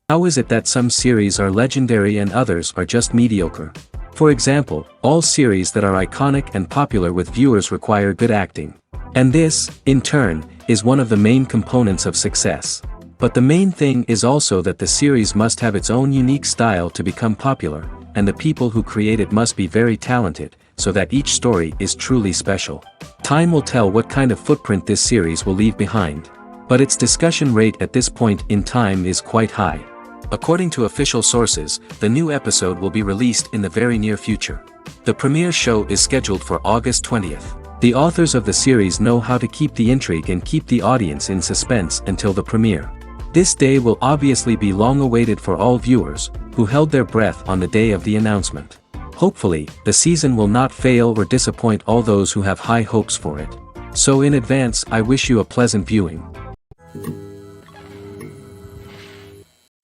How is it that some series are legendary and others are just mediocre? For example, all series that are iconic and popular with viewers require good acting. And this, in turn, is one of the main components of success. But the main thing is also that the series must have its own unique style to become popular, and the people who create it must be very talented, so that each story is truly special. Time will tell what kind of footprint this series will leave behind. But its discussion rate at this point in time is quite high. According to official sources, the new episode will be released in the very near future. The premiere show is scheduled for August 20th. The authors of the series know how to keep the intrigue and keep the audience in suspense until the premiere. This day will obviously be long awaited for all viewers, who held their breath on the day of the announcement. Hopefully, the season will not fail or disappoint all those who have high hopes for it. So in advance, I wish you a pleasant viewing.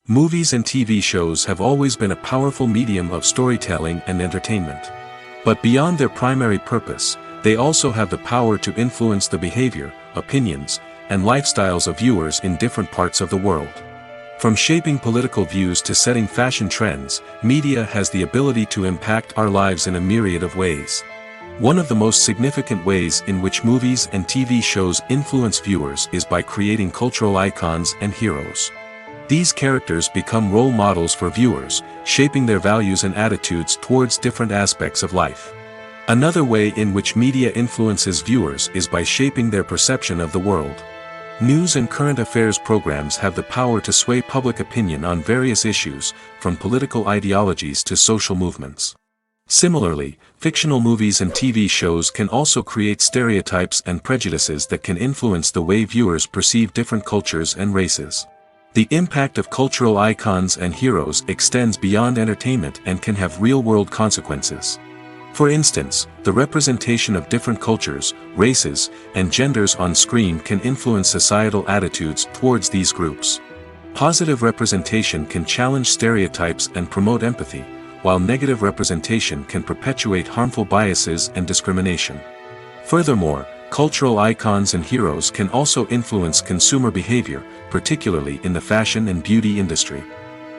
Movies and TV shows have always been a powerful medium of storytelling and entertainment. But beyond their primary purpose, they also have the power to influence the behavior, opinions, and lifestyles of viewers in different parts of the world. From shaping political views to setting fashion trends, media has the ability to impact our lives in a myriad of ways. One of the most significant ways in which movies and TV shows influence viewers is by creating cultural icons and heroes. These characters become role models for viewers, shaping their values and attitudes towards different aspects of life. Another way in which media influences viewers is by shaping their perception of the world. News and current affairs programs have the power to sway public opinion on various issues, from political ideologies to social movements. Similarly, fictional movies and TV shows can also create stereotypes and prejudices that can influence the way viewers perceive different cultures and races. The impact of cultural icons and heroes extends beyond entertainment and can have real-world consequences. For instance, the representation of different cultures, races, and genders on screen can influence societal attitudes towards these groups. Positive representation can challenge stereotypes and promote empathy, while negative representation can perpetuate harmful biases and discrimination. Furthermore, cultural icons and heroes can also influence consumer behavior, particularly in the fashion and beauty industry.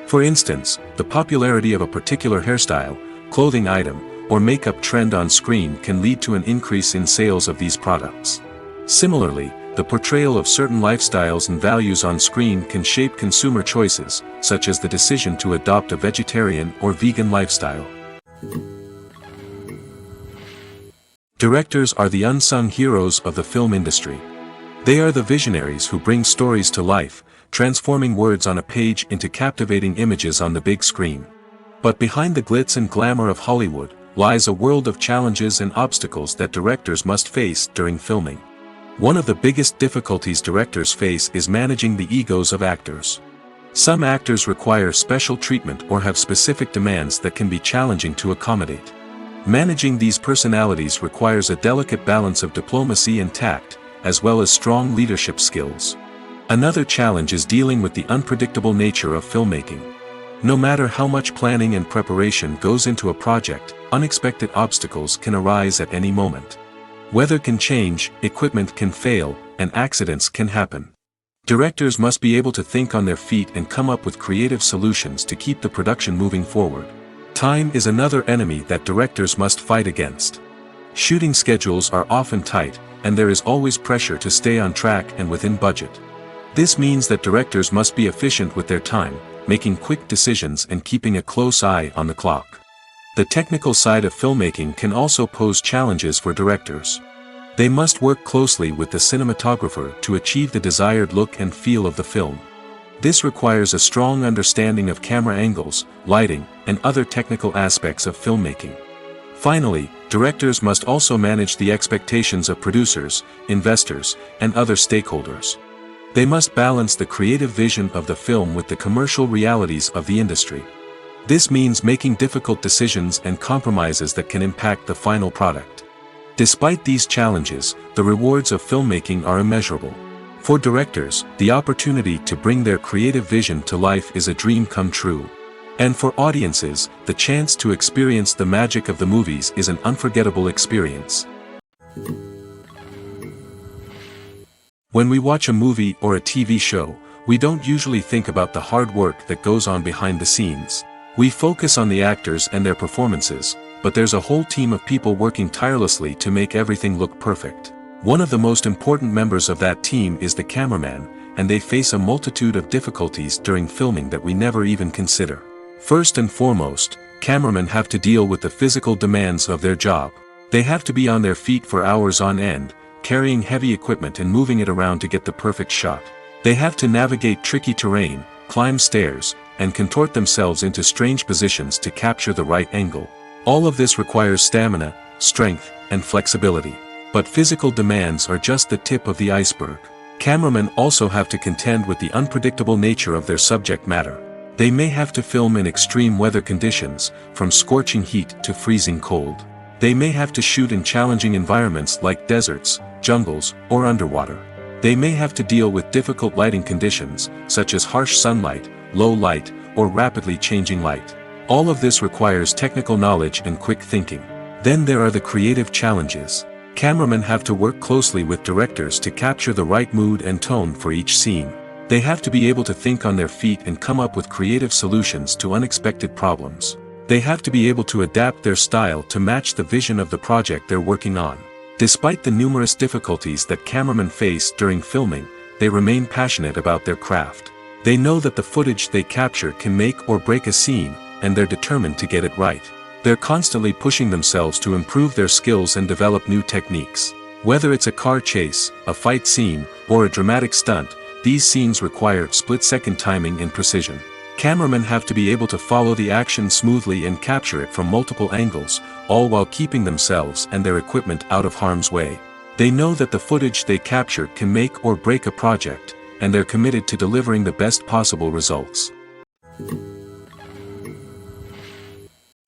For instance, the popularity of a particular hairstyle, clothing item, or makeup trend on screen can lead to an increase in sales of these products. Similarly, the portrayal of certain lifestyles and values on screen can shape consumer choices, such as the decision to adopt a vegetarian or vegan lifestyle. Directors are the unsung heroes of the film industry. They are the visionaries who bring stories to life, transforming words on a page into captivating images on the big screen. But behind the glitz and glamour of Hollywood lies a world of challenges and obstacles that directors must face during filming. One of the biggest difficulties directors face is managing the egos of actors. Some actors require special treatment or have specific demands that can be challenging to accommodate. Managing these personalities requires a delicate balance of diplomacy and tact, as well as strong leadership skills. Another challenge is dealing with the unpredictable nature of filmmaking. No matter how much planning and preparation goes into a project, unexpected obstacles can arise at any moment. Weather can change, equipment can fail, and accidents can happen. Directors must be able to think on their feet and come up with creative solutions to keep the production moving forward. Time is another enemy that directors must fight against. Shooting schedules are often tight, and there is always pressure to stay on track and within budget. This means that directors must be efficient with their time, making quick decisions and keeping a close eye on the clock. The technical side of filmmaking can also pose challenges for directors. They must work closely with the cinematographer to achieve the desired look and feel of the film. This requires a strong understanding of camera angles, lighting, and other technical aspects of filmmaking. Finally, directors must also manage the expectations of producers, investors, and other stakeholders. They must balance the creative vision of the film with the commercial realities of the industry. This means making difficult decisions and compromises that can impact the final product. Despite these challenges, the rewards of filmmaking are immeasurable. For directors, the opportunity to bring their creative vision to life is a dream come true. And for audiences, the chance to experience the magic of the movies is an unforgettable experience. When we watch a movie or a TV show, we don't usually think about the hard work that goes on behind the scenes. We focus on the actors and their performances, but there's a whole team of people working tirelessly to make everything look perfect. One of the most important members of that team is the cameraman, and they face a multitude of difficulties during filming that we never even consider. First and foremost, cameramen have to deal with the physical demands of their job. They have to be on their feet for hours on end, carrying heavy equipment and moving it around to get the perfect shot. They have to navigate tricky terrain, climb stairs, and contort themselves into strange positions to capture the right angle. All of this requires stamina, strength, and flexibility. But physical demands are just the tip of the iceberg. Cameramen also have to contend with the unpredictable nature of their subject matter. They may have to film in extreme weather conditions, from scorching heat to freezing cold. They may have to shoot in challenging environments like deserts, jungles, or underwater. They may have to deal with difficult lighting conditions, such as harsh sunlight, low light, or rapidly changing light. All of this requires technical knowledge and quick thinking. Then there are the creative challenges. Cameramen have to work closely with directors to capture the right mood and tone for each scene. They have to be able to think on their feet and come up with creative solutions to unexpected problems. They have to be able to adapt their style to match the vision of the project they're working on. Despite the numerous difficulties that cameramen face during filming, they remain passionate about their craft. They know that the footage they capture can make or break a scene, and they're determined to get it right. They're constantly pushing themselves to improve their skills and develop new techniques. Whether it's a car chase, a fight scene, or a dramatic stunt, these scenes require split-second timing and precision. Cameramen have to be able to follow the action smoothly and capture it from multiple angles, all while keeping themselves and their equipment out of harm's way. They know that the footage they capture can make or break a project, and they're committed to delivering the best possible results.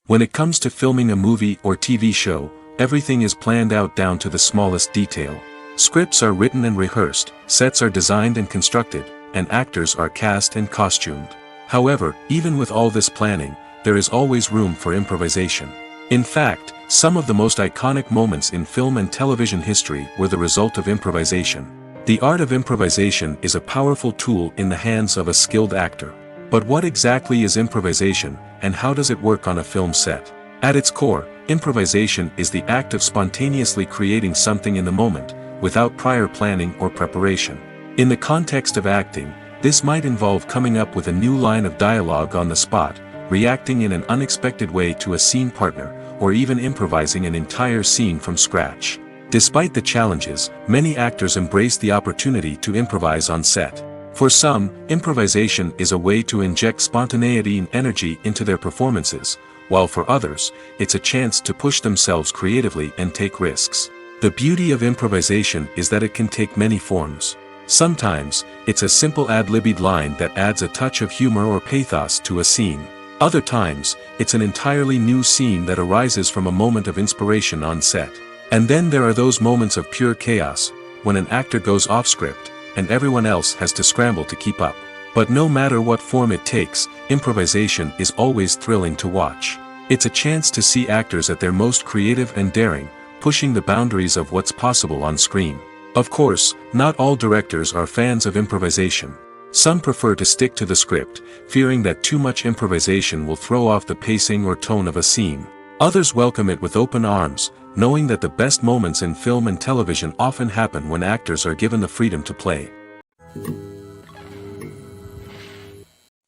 When it comes to filming a movie or TV show, everything is planned out down to the smallest detail. Scripts are written and rehearsed, sets are designed and constructed, and actors are cast and costumed. However, even with all this planning, there is always room for improvisation. In fact, some of the most iconic moments in film and television history were the result of improvisation. The art of improvisation is a powerful tool in the hands of a skilled actor. But what exactly is improvisation, and how does it work on a film set? At its core, improvisation is the act of spontaneously creating something in the moment, without prior planning or preparation. In the context of acting, this might involve coming up with a new line of dialogue on the spot, reacting in an unexpected way to a scene partner, or even improvising an entire scene from scratch. Despite the challenges, many actors embrace the opportunity to improvise on set. For some, improvisation is a way to inject spontaneity and energy into their performances, while for others, it's a chance to push themselves creatively and take risks. The beauty of improvisation is that it can take many forms. Sometimes, it's a simple ad-libbed line that adds a touch of humor or pathos to a scene. Other times, it's an entirely new scene that arises from a moment of inspiration on set. And then there are those moments of pure chaos, when an actor goes off script, and everyone else has to scramble to keep up. But no matter what form it takes, improvisation is always thrilling to watch. It's a chance to see actors at their most creative and daring, pushing the boundaries of what's possible on screen. Of course, not all directors are fans of improvisation. Some prefer to stick to the script, fearing that too much improvisation will throw off the pacing or tone of a scene. Others welcome it with open arms, knowing that the best moments in film and television often happen when actors are given the freedom to play.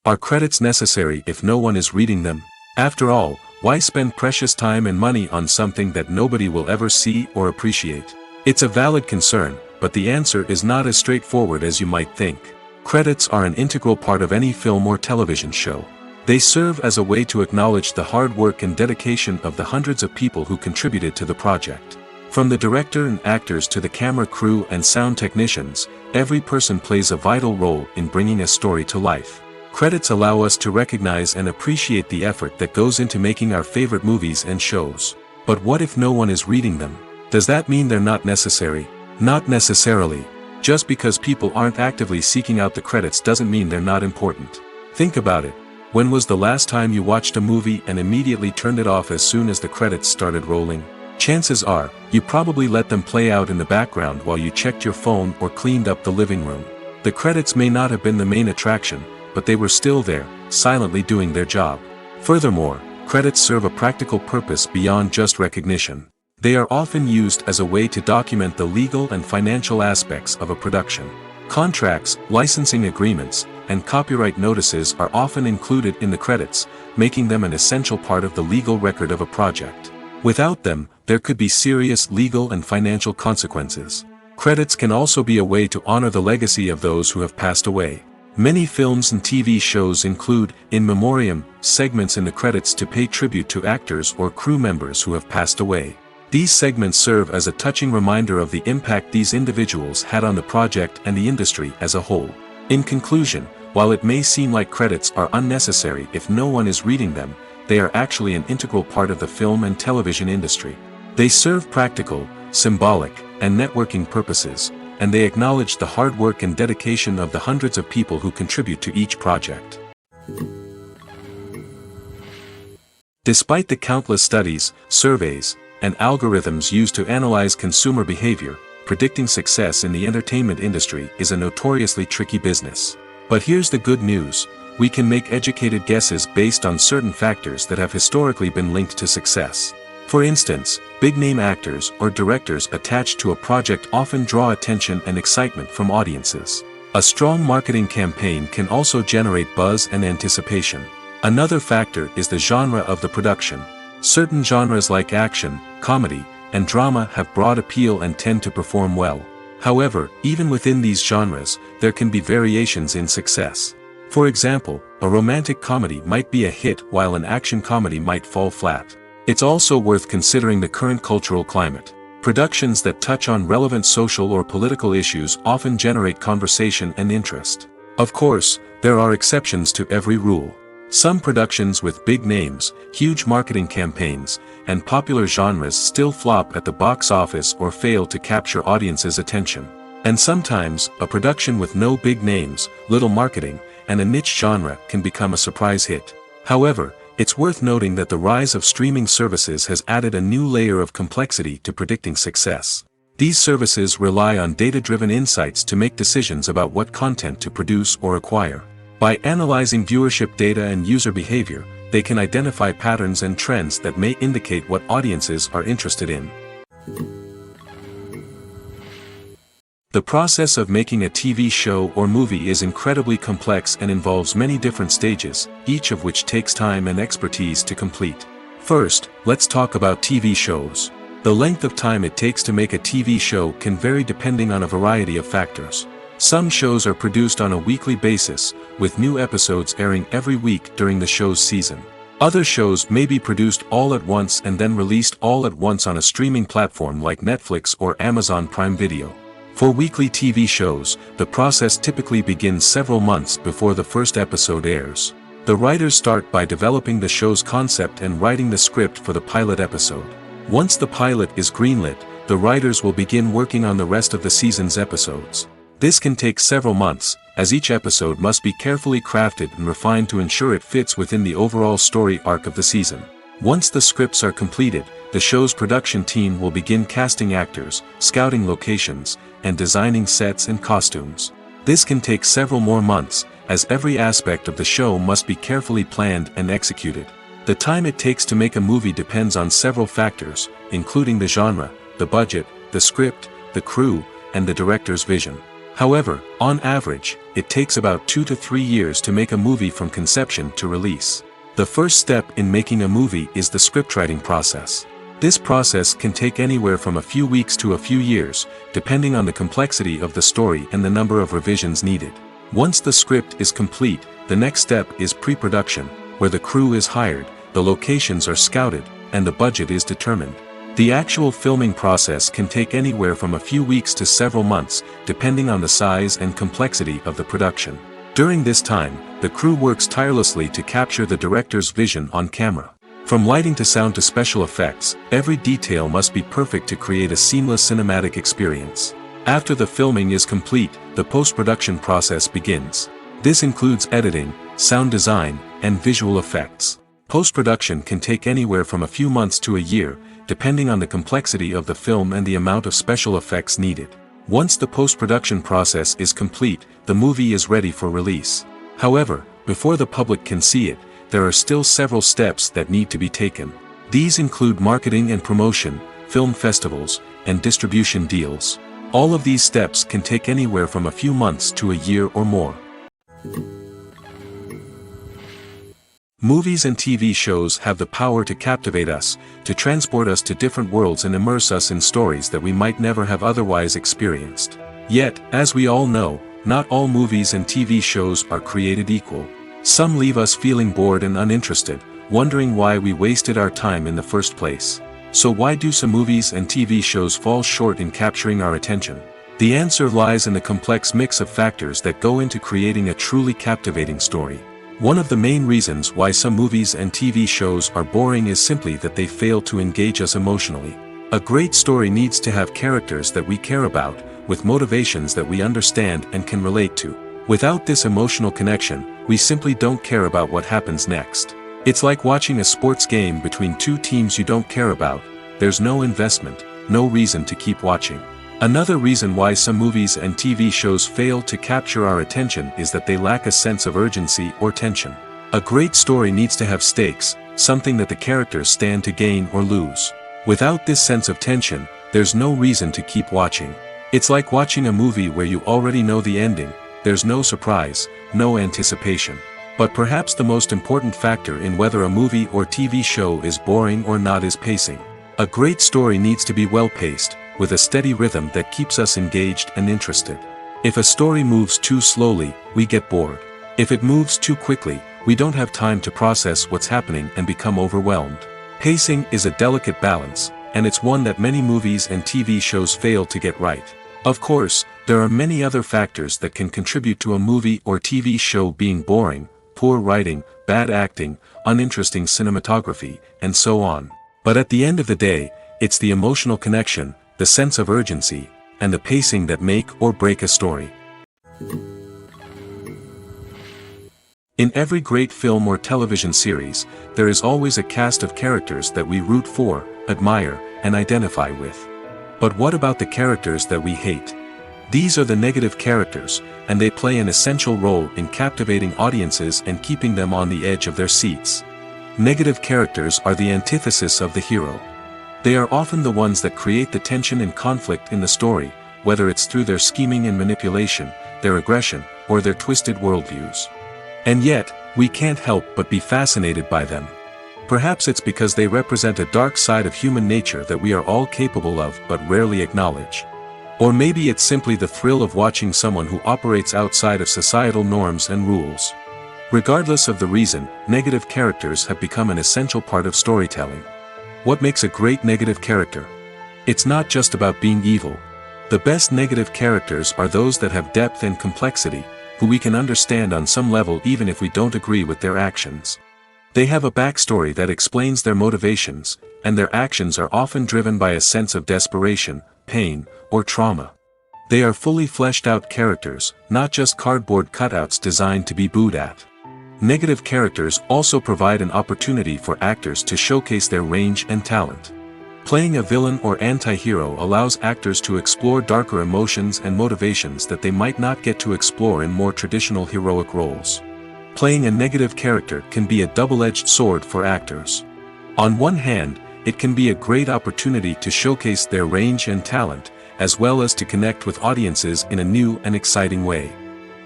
Are credits necessary if no one is reading them? After all, why spend precious time and money on something that nobody will ever see or appreciate? It's a valid concern, but the answer is not as straightforward as you might think. Credits are an integral part of any film or television show. They serve as a way to acknowledge the hard work and dedication of the hundreds of people who contributed to the project. From the director and actors to the camera crew and sound technicians, every person plays a vital role in bringing a story to life. Credits allow us to recognize and appreciate the effort that goes into making our favorite movies and shows. But what if no one is reading them? Does that mean they're not necessary? Not necessarily. Just because people aren't actively seeking out the credits doesn't mean they're not important. Think about it. When was the last time you watched a movie and immediately turned it off as soon as the credits started rolling? Chances are, you probably let them play out in the background while you checked your phone or cleaned up the living room. The credits may not have been the main attraction, but they were still there, silently doing their job. Furthermore, credits serve a practical purpose beyond just recognition. They are often used as a way to document the legal and financial aspects of a production. Contracts, licensing agreements, and copyright notices are often included in the credits, making them an essential part of the legal record of a project. Without them, there could be serious legal and financial consequences. Credits can also be a way to honor the legacy of those who have passed away. Many films and TV shows include, in memoriam, segments in the credits to pay tribute to actors or crew members who have passed away. These segments serve as a touching reminder of the impact these individuals had on the project and the industry as a whole. In conclusion, while it may seem like credits are unnecessary if no one is reading them, they are actually an integral part of the film and television industry. They serve practical, symbolic, and networking purposes, and they acknowledge the hard work and dedication of the hundreds of people who contribute to each project. Despite the countless studies, surveys, and algorithms used to analyze consumer behavior, predicting success in the entertainment industry is a notoriously tricky business. But here's the good news: we can make educated guesses based on certain factors that have historically been linked to success. For instance, big-name actors or directors attached to a project often draw attention and excitement from audiences. A strong marketing campaign can also generate buzz and anticipation. Another factor is the genre of the production. Certain genres like action, comedy, and drama have broad appeal and tend to perform well. However, even within these genres, there can be variations in success. For example, a romantic comedy might be a hit while an action comedy might fall flat. It's also worth considering the current cultural climate. Productions that touch on relevant social or political issues often generate conversation and interest. Of course, there are exceptions to every rule. Some productions with big names, huge marketing campaigns, and popular genres still flop at the box office or fail to capture audiences' attention. And sometimes, a production with no big names, little marketing, and a niche genre can become a surprise hit. However, it's worth noting that the rise of streaming services has added a new layer of complexity to predicting success. These services rely on data-driven insights to make decisions about what content to produce or acquire. By analyzing viewership data and user behavior, they can identify patterns and trends that may indicate what audiences are interested in. The process of making a TV show or movie is incredibly complex and involves many different stages, each of which takes time and expertise to complete. First, let's talk about TV shows. The length of time it takes to make a TV show can vary depending on a variety of factors. Some shows are produced on a weekly basis, with new episodes airing every week during the show's season. Other shows may be produced all at once and then released all at once on a streaming platform like Netflix or Amazon Prime Video. For weekly TV shows, the process typically begins several months before the first episode airs. The writers start by developing the show's concept and writing the script for the pilot episode. Once the pilot is greenlit, the writers will begin working on the rest of the season's episodes. This can take several months, as each episode must be carefully crafted and refined to ensure it fits within the overall story arc of the season. Once the scripts are completed, the show's production team will begin casting actors, scouting locations, and designing sets and costumes. This can take several more months, as every aspect of the show must be carefully planned and executed. The time it takes to make a movie depends on several factors, including the genre, the budget, the script, the crew, and the director's vision. However, on average, it takes about 2 to 3 years to make a movie from conception to release. The first step in making a movie is the scriptwriting process. This process can take anywhere from a few weeks to a few years, depending on the complexity of the story and the number of revisions needed. Once the script is complete, the next step is pre-production, where the crew is hired, the locations are scouted, and the budget is determined. The actual filming process can take anywhere from a few weeks to several months, depending on the size and complexity of the production. During this time, the crew works tirelessly to capture the director's vision on camera. From lighting to sound to special effects, every detail must be perfect to create a seamless cinematic experience. After the filming is complete, the post-production process begins. This includes editing, sound design, and visual effects. Post-production can take anywhere from a few months to a year, depending on the complexity of the film and the amount of special effects needed. Once the post-production process is complete, the movie is ready for release. However, before the public can see it, there are still several steps that need to be taken. These include marketing and promotion, film festivals, and distribution deals. All of these steps can take anywhere from a few months to a year or more. Movies and TV shows have the power to captivate us, to transport us to different worlds and immerse us in stories that we might never have otherwise experienced. Yet, as we all know, not all movies and TV shows are created equal. Some leave us feeling bored and uninterested, wondering why we wasted our time in the first place. So why do some movies and TV shows fall short in capturing our attention? The answer lies in the complex mix of factors that go into creating a truly captivating story. One of the main reasons why some movies and TV shows are boring is simply that they fail to engage us emotionally. A great story needs to have characters that we care about, with motivations that we understand and can relate to. Without this emotional connection, we simply don't care about what happens next. It's like watching a sports game between two teams you don't care about. There's no investment, no reason to keep watching. Another reason why some movies and TV shows fail to capture our attention is that they lack a sense of urgency or tension. A great story needs to have stakes, something that the characters stand to gain or lose. Without this sense of tension, there's no reason to keep watching. It's like watching a movie where you already know the ending. There's no surprise, no anticipation. But perhaps the most important factor in whether a movie or TV show is boring or not is pacing. A great story needs to be well-paced, with a steady rhythm that keeps us engaged and interested. If a story moves too slowly, we get bored. If it moves too quickly, we don't have time to process what's happening and become overwhelmed. Pacing is a delicate balance, and it's one that many movies and TV shows fail to get right. Of course, there are many other factors that can contribute to a movie or TV show being boring: poor writing, bad acting, uninteresting cinematography, and so on. But at the end of the day, it's the emotional connection, the sense of urgency, and the pacing that make or break a story. In every great film or television series, there is always a cast of characters that we root for, admire, and identify with. But what about the characters that we hate? These are the negative characters, and they play an essential role in captivating audiences and keeping them on the edge of their seats. Negative characters are the antithesis of the hero. They are often the ones that create the tension and conflict in the story, whether it's through their scheming and manipulation, their aggression, or their twisted worldviews. And yet, we can't help but be fascinated by them. Perhaps it's because they represent a dark side of human nature that we are all capable of but rarely acknowledge. Or maybe it's simply the thrill of watching someone who operates outside of societal norms and rules. Regardless of the reason, negative characters have become an essential part of storytelling. What makes a great negative character? It's not just about being evil. The best negative characters are those that have depth and complexity, who we can understand on some level even if we don't agree with their actions. They have a backstory that explains their motivations, and their actions are often driven by a sense of desperation, pain, or trauma. They are fully fleshed out characters, not just cardboard cutouts designed to be booed at. Negative characters also provide an opportunity for actors to showcase their range and talent. Playing a villain or anti-hero allows actors to explore darker emotions and motivations that they might not get to explore in more traditional heroic roles. Playing a negative character can be a double-edged sword for actors. On one hand, it can be a great opportunity to showcase their range and talent, as well as to connect with audiences in a new and exciting way.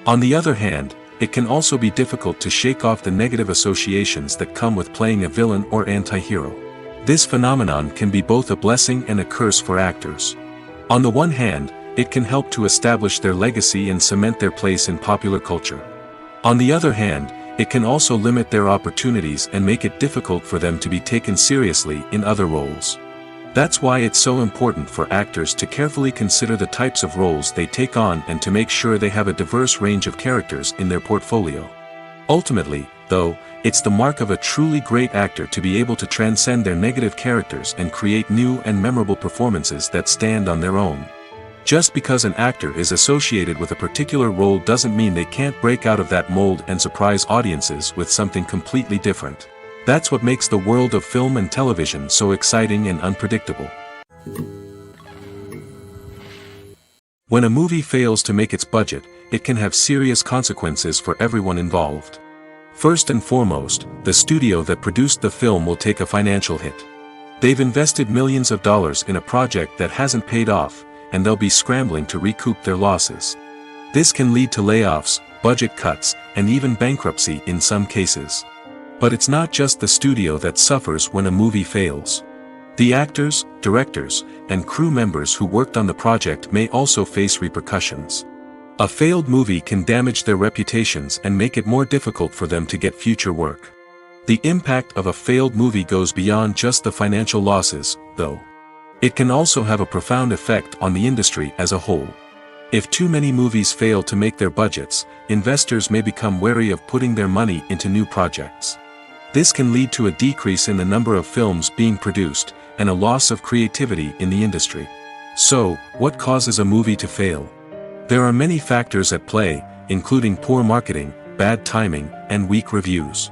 On the other hand, it can also be difficult to shake off the negative associations that come with playing a villain or anti-hero. This phenomenon can be both a blessing and a curse for actors. On the one hand, it can help to establish their legacy and cement their place in popular culture. On the other hand, it can also limit their opportunities and make it difficult for them to be taken seriously in other roles. That's why it's so important for actors to carefully consider the types of roles they take on and to make sure they have a diverse range of characters in their portfolio. Ultimately, though, it's the mark of a truly great actor to be able to transcend their negative characters and create new and memorable performances that stand on their own. Just because an actor is associated with a particular role doesn't mean they can't break out of that mold and surprise audiences with something completely different. That's what makes the world of film and television so exciting and unpredictable. When a movie fails to make its budget, it can have serious consequences for everyone involved. First and foremost, the studio that produced the film will take a financial hit. They've invested millions of dollars in a project that hasn't paid off, and they'll be scrambling to recoup their losses. This can lead to layoffs, budget cuts, and even bankruptcy in some cases. But it's not just the studio that suffers when a movie fails. The actors, directors, and crew members who worked on the project may also face repercussions. A failed movie can damage their reputations and make it more difficult for them to get future work. The impact of a failed movie goes beyond just the financial losses, though. It can also have a profound effect on the industry as a whole. If too many movies fail to make their budgets, investors may become wary of putting their money into new projects. This can lead to a decrease in the number of films being produced, and a loss of creativity in the industry. So, what causes a movie to fail? There are many factors at play, including poor marketing, bad timing, and weak reviews.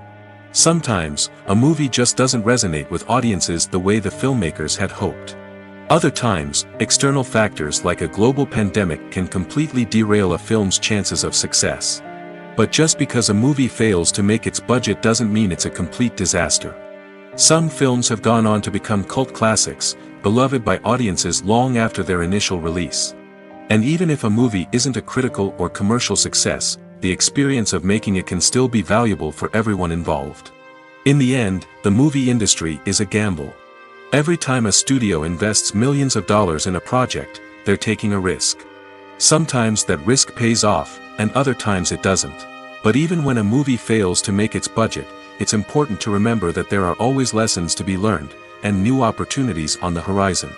Sometimes, a movie just doesn't resonate with audiences the way the filmmakers had hoped. Other times, external factors like a global pandemic can completely derail a film's chances of success. But just because a movie fails to make its budget doesn't mean it's a complete disaster. Some films have gone on to become cult classics, beloved by audiences long after their initial release. And even if a movie isn't a critical or commercial success, the experience of making it can still be valuable for everyone involved. In the end, the movie industry is a gamble. Every time a studio invests millions of dollars in a project, they're taking a risk. Sometimes that risk pays off, and other times it doesn't. But even when a movie fails to make its budget, it's important to remember that there are always lessons to be learned, and new opportunities on the horizon.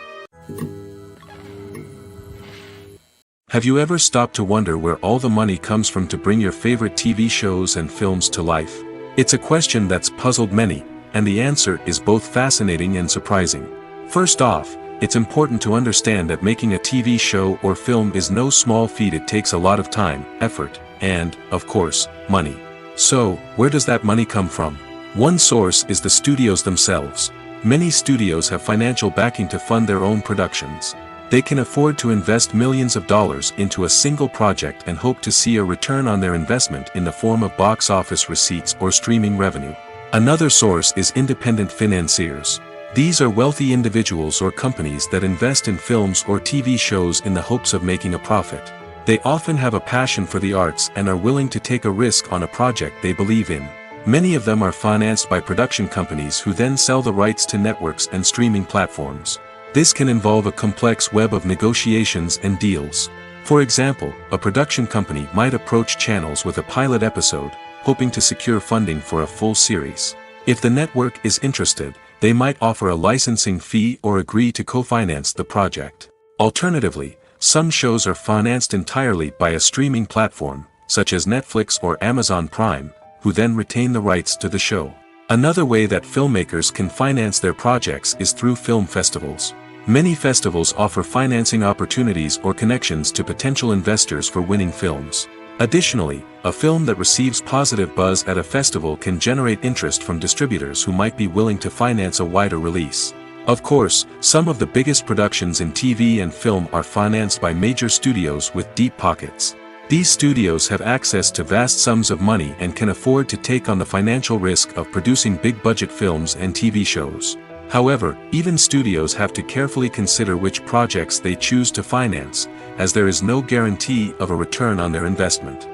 Have you ever stopped to wonder where all the money comes from to bring your favorite TV shows and films to life? It's a question that's puzzled many, and the answer is both fascinating and surprising. First off, it's important to understand that making a TV show or film is no small feat. It takes a lot of time, effort, and, of course, money. So, where does that money come from? One source is the studios themselves. Many studios have financial backing to fund their own productions. They can afford to invest millions of dollars into a single project and hope to see a return on their investment in the form of box office receipts or streaming revenue. Another source is independent financiers. These are wealthy individuals or companies that invest in films or TV shows in the hopes of making a profit. They often have a passion for the arts and are willing to take a risk on a project they believe in. Many of them are financed by production companies who then sell the rights to networks and streaming platforms. This can involve a complex web of negotiations and deals. For example, a production company might approach channels with a pilot episode, hoping to secure funding for a full series. If the network is interested, they might offer a licensing fee or agree to co-finance the project. Alternatively, some shows are financed entirely by a streaming platform, such as Netflix or Amazon Prime, who then retain the rights to the show. Another way that filmmakers can finance their projects is through film festivals. Many festivals offer financing opportunities or connections to potential investors for winning films. Additionally, a film that receives positive buzz at a festival can generate interest from distributors who might be willing to finance a wider release. Of course, some of the biggest productions in TV and film are financed by major studios with deep pockets. These studios have access to vast sums of money and can afford to take on the financial risk of producing big-budget films and TV shows. However, even studios have to carefully consider which projects they choose to finance, as there is no guarantee of a return on their investment.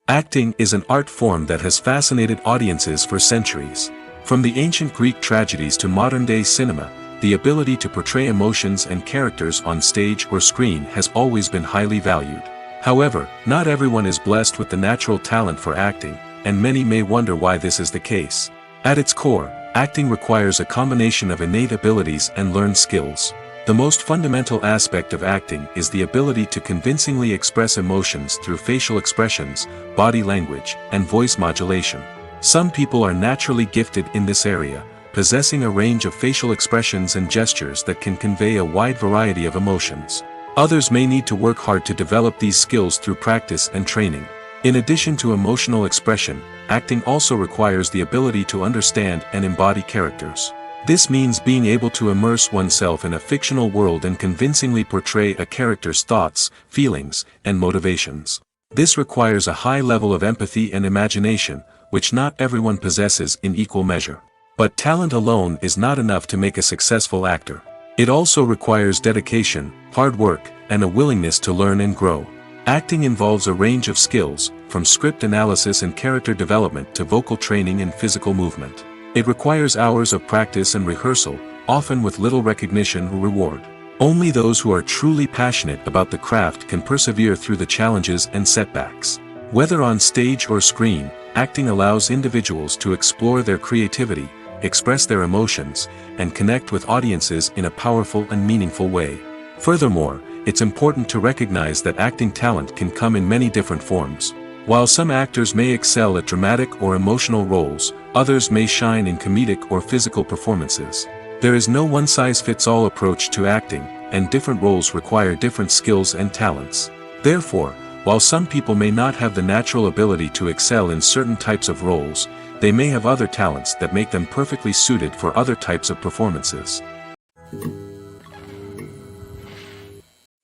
Acting is an art form that has fascinated audiences for centuries. From the ancient Greek tragedies to modern-day cinema, the ability to portray emotions and characters on stage or screen has always been highly valued. However, not everyone is blessed with the natural talent for acting, and many may wonder why this is the case. At its core, acting requires a combination of innate abilities and learned skills. The most fundamental aspect of acting is the ability to convincingly express emotions through facial expressions, body language, and voice modulation. Some people are naturally gifted in this area, possessing a range of facial expressions and gestures that can convey a wide variety of emotions. Others may need to work hard to develop these skills through practice and training. In addition to emotional expression, acting also requires the ability to understand and embody characters. This means being able to immerse oneself in a fictional world and convincingly portray a character's thoughts, feelings, and motivations. This requires a high level of empathy and imagination, which not everyone possesses in equal measure. But talent alone is not enough to make a successful actor. It also requires dedication, hard work, and a willingness to learn and grow. Acting involves a range of skills, from script analysis and character development to vocal training and physical movement. It requires hours of practice and rehearsal, often with little recognition or reward. Only those who are truly passionate about the craft can persevere through the challenges and setbacks. Whether on stage or screen, acting allows individuals to explore their creativity, express their emotions, and connect with audiences in a powerful and meaningful way. Furthermore, it's important to recognize that acting talent can come in many different forms. While some actors may excel at dramatic or emotional roles, others may shine in comedic or physical performances. There is no one-size-fits-all approach to acting, and different roles require different skills and talents. Therefore, while some people may not have the natural ability to excel in certain types of roles, they may have other talents that make them perfectly suited for other types of performances.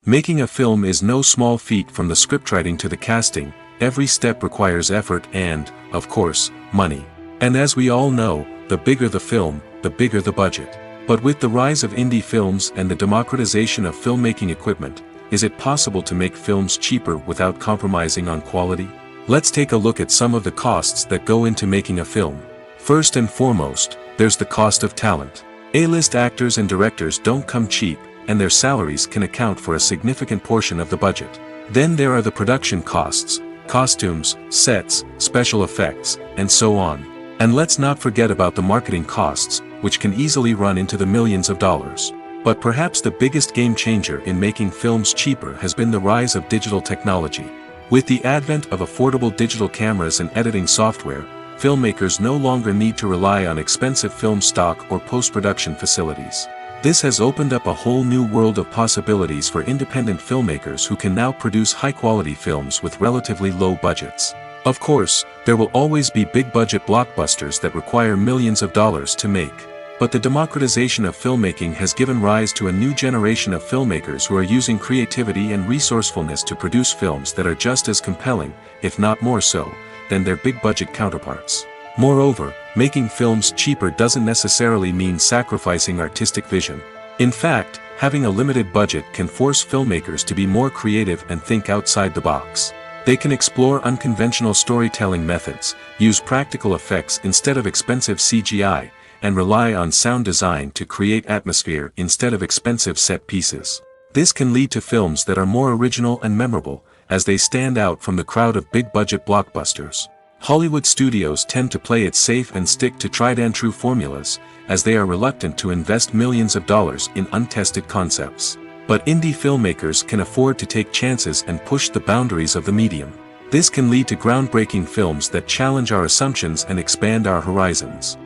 Making a film is no small feat. From the scriptwriting to the casting, every step requires effort and, of course, money. And as we all know, the bigger the film, the bigger the budget. But with the rise of indie films and the democratization of filmmaking equipment, is it possible to make films cheaper without compromising on quality? Let's take a look at some of the costs that go into making a film. First and foremost, there's the cost of talent. A-list actors and directors don't come cheap, and their salaries can account for a significant portion of the budget. Then there are the production costs, costumes, sets, special effects, and so on. And let's not forget about the marketing costs, which can easily run into the millions of dollars. But perhaps the biggest game changer in making films cheaper has been the rise of digital technology. With the advent of affordable digital cameras and editing software, filmmakers no longer need to rely on expensive film stock or post-production facilities. This has opened up a whole new world of possibilities for independent filmmakers who can now produce high-quality films with relatively low budgets. Of course, there will always be big-budget blockbusters that require millions of dollars to make. But the democratization of filmmaking has given rise to a new generation of filmmakers who are using creativity and resourcefulness to produce films that are just as compelling, if not more so, than their big-budget counterparts. Moreover, making films cheaper doesn't necessarily mean sacrificing artistic vision. In fact, having a limited budget can force filmmakers to be more creative and think outside the box. They can explore unconventional storytelling methods, use practical effects instead of expensive CGI, and rely on sound design to create atmosphere instead of expensive set pieces. This can lead to films that are more original and memorable, as they stand out from the crowd of big-budget blockbusters. Hollywood studios tend to play it safe and stick to tried-and-true formulas, as they are reluctant to invest millions of dollars in untested concepts. But indie filmmakers can afford to take chances and push the boundaries of the medium. This can lead to groundbreaking films that challenge our assumptions and expand our horizons.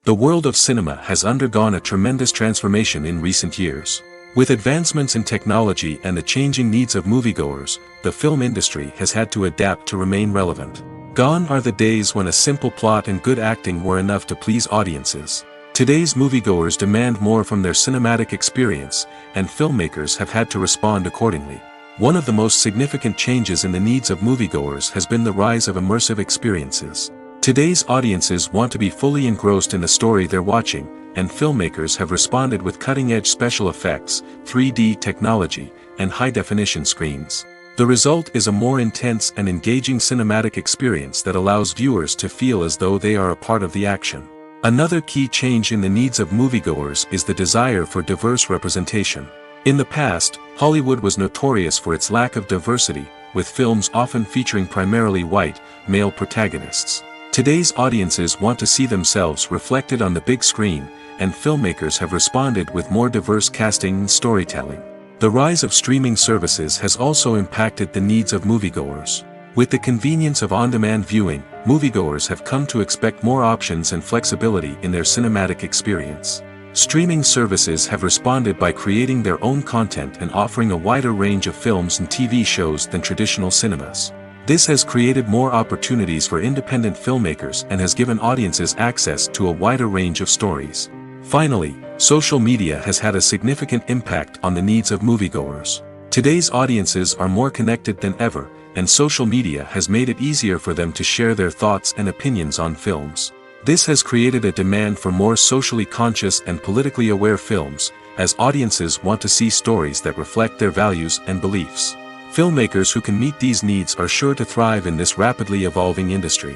The world of cinema has undergone a tremendous transformation in recent years. With advancements in technology and the changing needs of moviegoers, the film industry has had to adapt to remain relevant. Gone are the days when a simple plot and good acting were enough to please audiences. Today's moviegoers demand more from their cinematic experience, and filmmakers have had to respond accordingly. One of the most significant changes in the needs of moviegoers has been the rise of immersive experiences. Today's audiences want to be fully engrossed in the story they're watching, and filmmakers have responded with cutting-edge special effects, 3D technology, and high-definition screens. The result is a more intense and engaging cinematic experience that allows viewers to feel as though they are a part of the action. Another key change in the needs of moviegoers is the desire for diverse representation. In the past, Hollywood was notorious for its lack of diversity, with films often featuring primarily white, male protagonists. Today's audiences want to see themselves reflected on the big screen, and filmmakers have responded with more diverse casting and storytelling. The rise of streaming services has also impacted the needs of moviegoers. With the convenience of on-demand viewing, moviegoers have come to expect more options and flexibility in their cinematic experience. Streaming services have responded by creating their own content and offering a wider range of films and TV shows than traditional cinemas. This has created more opportunities for independent filmmakers and has given audiences access to a wider range of stories. Finally, social media has had a significant impact on the needs of moviegoers. Today's audiences are more connected than ever, and social media has made it easier for them to share their thoughts and opinions on films. This has created a demand for more socially conscious and politically aware films, as audiences want to see stories that reflect their values and beliefs. Filmmakers who can meet these needs are sure to thrive in this rapidly evolving industry.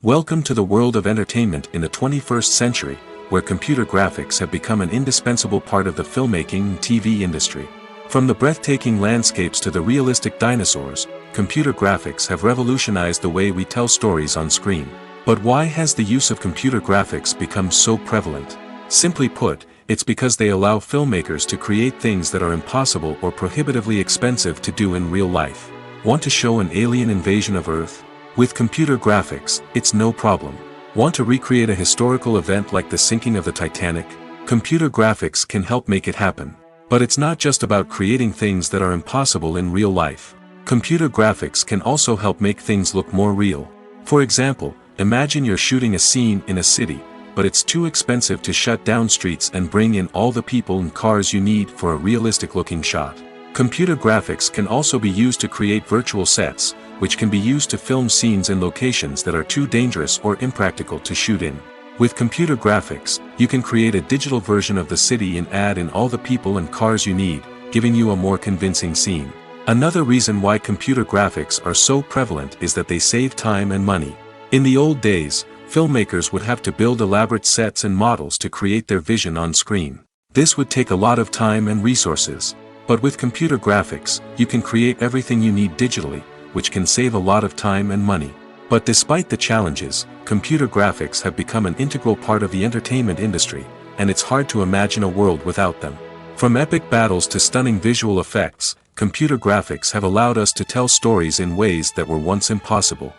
Welcome to the world of entertainment in the 21st century, where computer graphics have become an indispensable part of the filmmaking and TV industry. From the breathtaking landscapes to the realistic dinosaurs, computer graphics have revolutionized the way we tell stories on screen. But why has the use of computer graphics become so prevalent? Simply put, it's because they allow filmmakers to create things that are impossible or prohibitively expensive to do in real life. Want to show an alien invasion of Earth? With computer graphics, it's no problem. Want to recreate a historical event like the sinking of the Titanic? Computer graphics can help make it happen. But it's not just about creating things that are impossible in real life. Computer graphics can also help make things look more real. For example, imagine you're shooting a scene in a city, but it's too expensive to shut down streets and bring in all the people and cars you need for a realistic-looking shot. Computer graphics can also be used to create virtual sets, which can be used to film scenes in locations that are too dangerous or impractical to shoot in. With computer graphics, you can create a digital version of the city and add in all the people and cars you need, giving you a more convincing scene. Another reason why computer graphics are so prevalent is that they save time and money. In the old days, filmmakers would have to build elaborate sets and models to create their vision on screen. This would take a lot of time and resources. But with computer graphics, you can create everything you need digitally, which can save a lot of time and money. But despite the challenges, computer graphics have become an integral part of the entertainment industry, and it's hard to imagine a world without them. From epic battles to stunning visual effects, computer graphics have allowed us to tell stories in ways that were once impossible.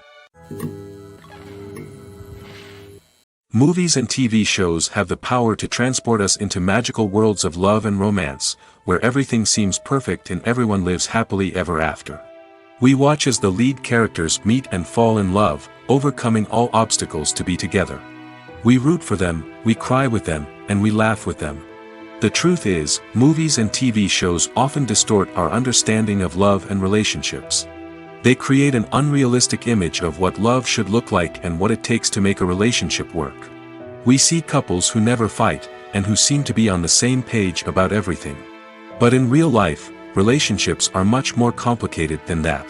Movies and TV shows have the power to transport us into magical worlds of love and romance, where everything seems perfect and everyone lives happily ever after. We watch as the lead characters meet and fall in love, overcoming all obstacles to be together. We root for them, we cry with them, and we laugh with them. The truth is, movies and TV shows often distort our understanding of love and relationships. They create an unrealistic image of what love should look like and what it takes to make a relationship work. We see couples who never fight, and who seem to be on the same page about everything. But in real life, relationships are much more complicated than that.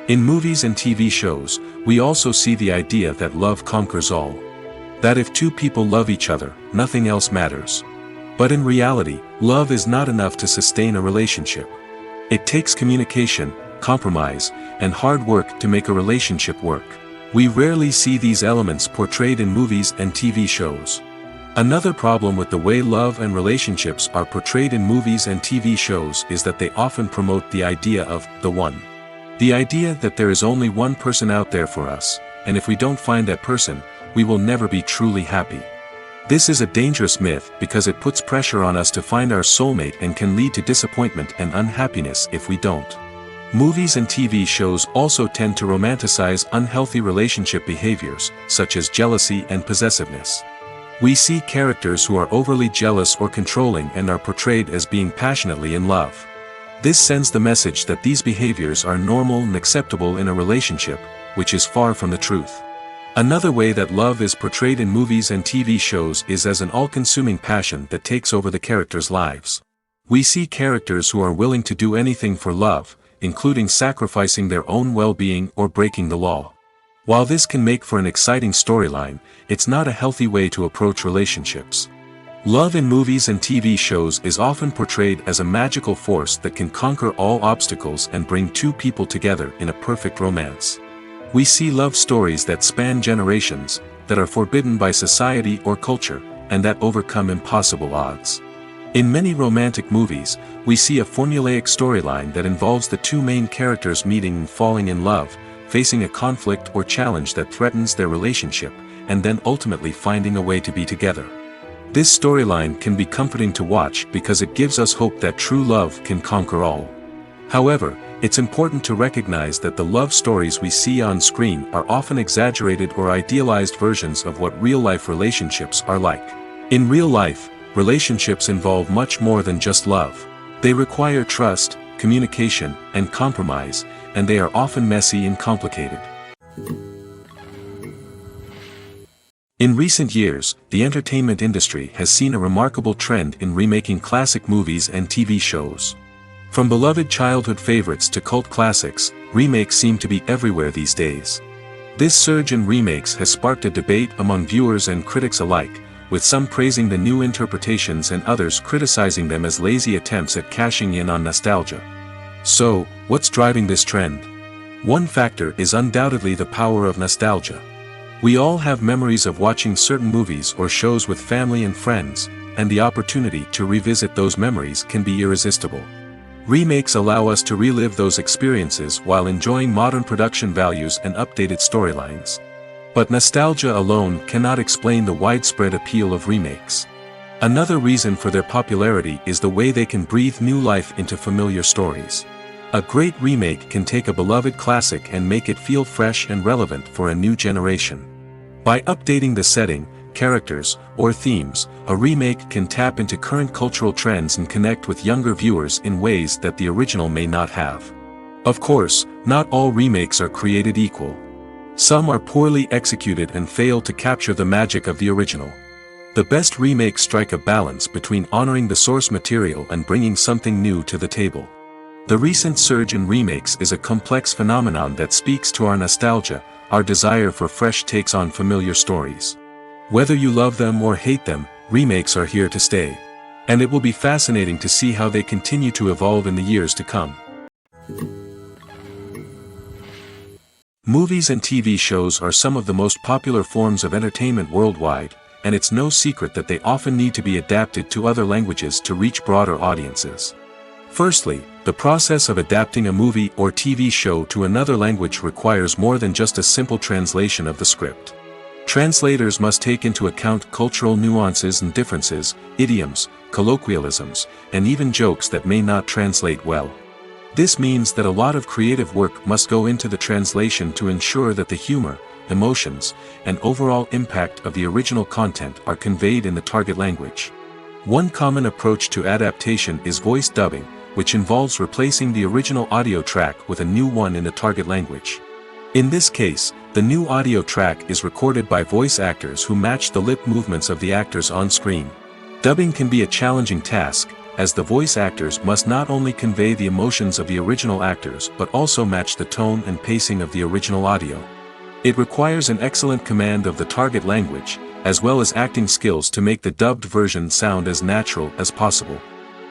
In movies and TV shows, we also see the idea that love conquers all. That if two people love each other, nothing else matters. But in reality, love is not enough to sustain a relationship. It takes communication, compromise, and hard work to make a relationship work. We rarely see these elements portrayed in movies and TV shows. Another problem with the way love and relationships are portrayed in movies and TV shows is that they often promote the idea of the one. The idea that there is only one person out there for us, and if we don't find that person, we will never be truly happy. This is a dangerous myth because it puts pressure on us to find our soulmate and can lead to disappointment and unhappiness if we don't. Movies and TV shows also tend to romanticize unhealthy relationship behaviors, such as jealousy and possessiveness. We see characters who are overly jealous or controlling and are portrayed as being passionately in love. This sends the message that these behaviors are normal and acceptable in a relationship, which is far from the truth. Another way that love is portrayed in movies and TV shows is as an all-consuming passion that takes over the characters' lives. We see characters who are willing to do anything for love, including sacrificing their own well-being or breaking the law. While this can make for an exciting storyline, it's not a healthy way to approach relationships. Love in movies and TV shows is often portrayed as a magical force that can conquer all obstacles and bring two people together in a perfect romance. We see love stories that span generations, that are forbidden by society or culture, and that overcome impossible odds. In many romantic movies, we see a formulaic storyline that involves the two main characters meeting and falling in love, facing a conflict or challenge that threatens their relationship, and then ultimately finding a way to be together. This storyline can be comforting to watch because it gives us hope that true love can conquer all. However, it's important to recognize that the love stories we see on screen are often exaggerated or idealized versions of what real-life relationships are like. In real life, relationships involve much more than just love. They require trust, communication, and compromise, and they are often messy and complicated. In recent years, the entertainment industry has seen a remarkable trend in remaking classic movies and TV shows. From beloved childhood favorites to cult classics, remakes seem to be everywhere these days. This surge in remakes has sparked a debate among viewers and critics alike, with some praising the new interpretations and others criticizing them as lazy attempts at cashing in on nostalgia. So, what's driving this trend? One factor is undoubtedly the power of nostalgia. We all have memories of watching certain movies or shows with family and friends, and the opportunity to revisit those memories can be irresistible. Remakes allow us to relive those experiences while enjoying modern production values and updated storylines. But nostalgia alone cannot explain the widespread appeal of remakes. Another reason for their popularity is the way they can breathe new life into familiar stories. A great remake can take a beloved classic and make it feel fresh and relevant for a new generation. By updating the setting, characters, or themes, a remake can tap into current cultural trends and connect with younger viewers in ways that the original may not have. Of course, not all remakes are created equal. Some are poorly executed and fail to capture the magic of the original. The best remakes strike a balance between honoring the source material and bringing something new to the table. The recent surge in remakes is a complex phenomenon that speaks to our nostalgia, our desire for fresh takes on familiar stories. Whether you love them or hate them, remakes are here to stay. And it will be fascinating to see how they continue to evolve in the years to come. Movies and TV shows are some of the most popular forms of entertainment worldwide, and it's no secret that they often need to be adapted to other languages to reach broader audiences. Firstly, the process of adapting a movie or TV show to another language requires more than just a simple translation of the script. Translators must take into account cultural nuances and differences, idioms, colloquialisms, and even jokes that may not translate well. This means that a lot of creative work must go into the translation to ensure that the humor, emotions, and overall impact of the original content are conveyed in the target language. One common approach to adaptation is voice dubbing, which involves replacing the original audio track with a new one in the target language. In this case, the new audio track is recorded by voice actors who match the lip movements of the actors on screen. Dubbing can be a challenging task, as the voice actors must not only convey the emotions of the original actors but also match the tone and pacing of the original audio. It requires an excellent command of the target language, as well as acting skills to make the dubbed version sound as natural as possible.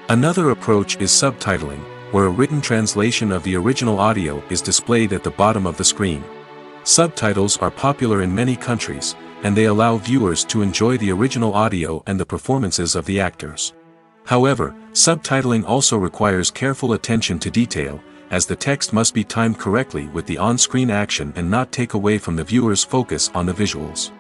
Another approach is subtitling, where a written translation of the original audio is displayed at the bottom of the screen. Subtitles are popular in many countries, and they allow viewers to enjoy the original audio and the performances of the actors. However, subtitling also requires careful attention to detail, as the text must be timed correctly with the on-screen action and not take away from the viewer's focus on the visuals.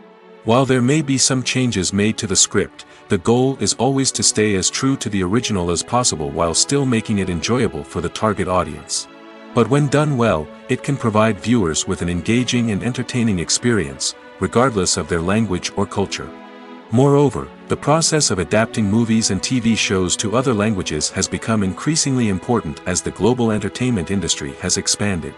While there may be some changes made to the script, the goal is always to stay as true to the original as possible while still making it enjoyable for the target audience. But when done well, it can provide viewers with an engaging and entertaining experience, regardless of their language or culture. Moreover, the process of adapting movies and TV shows to other languages has become increasingly important as the global entertainment industry has expanded.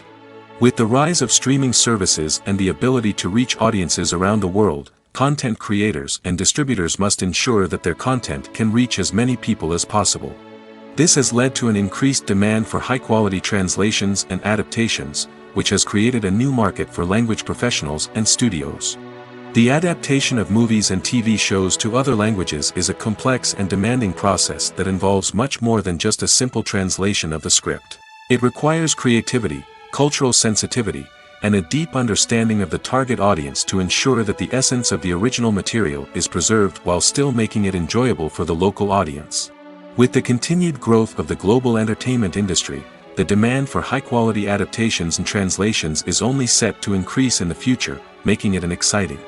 With the rise of streaming services and the ability to reach audiences around the world, content creators and distributors must ensure that their content can reach as many people as possible. This has led to an increased demand for high-quality translations and adaptations, which has created a new market for language professionals and studios. The adaptation of movies and TV shows to other languages is a complex and demanding process that involves much more than just a simple translation of the script. It requires creativity, cultural sensitivity, and a deep understanding of the target audience to ensure that the essence of the original material is preserved while still making it enjoyable for the local audience. With the continued growth of the global entertainment industry, the demand for high-quality adaptations and translations is only set to increase in the future, making it an exciting.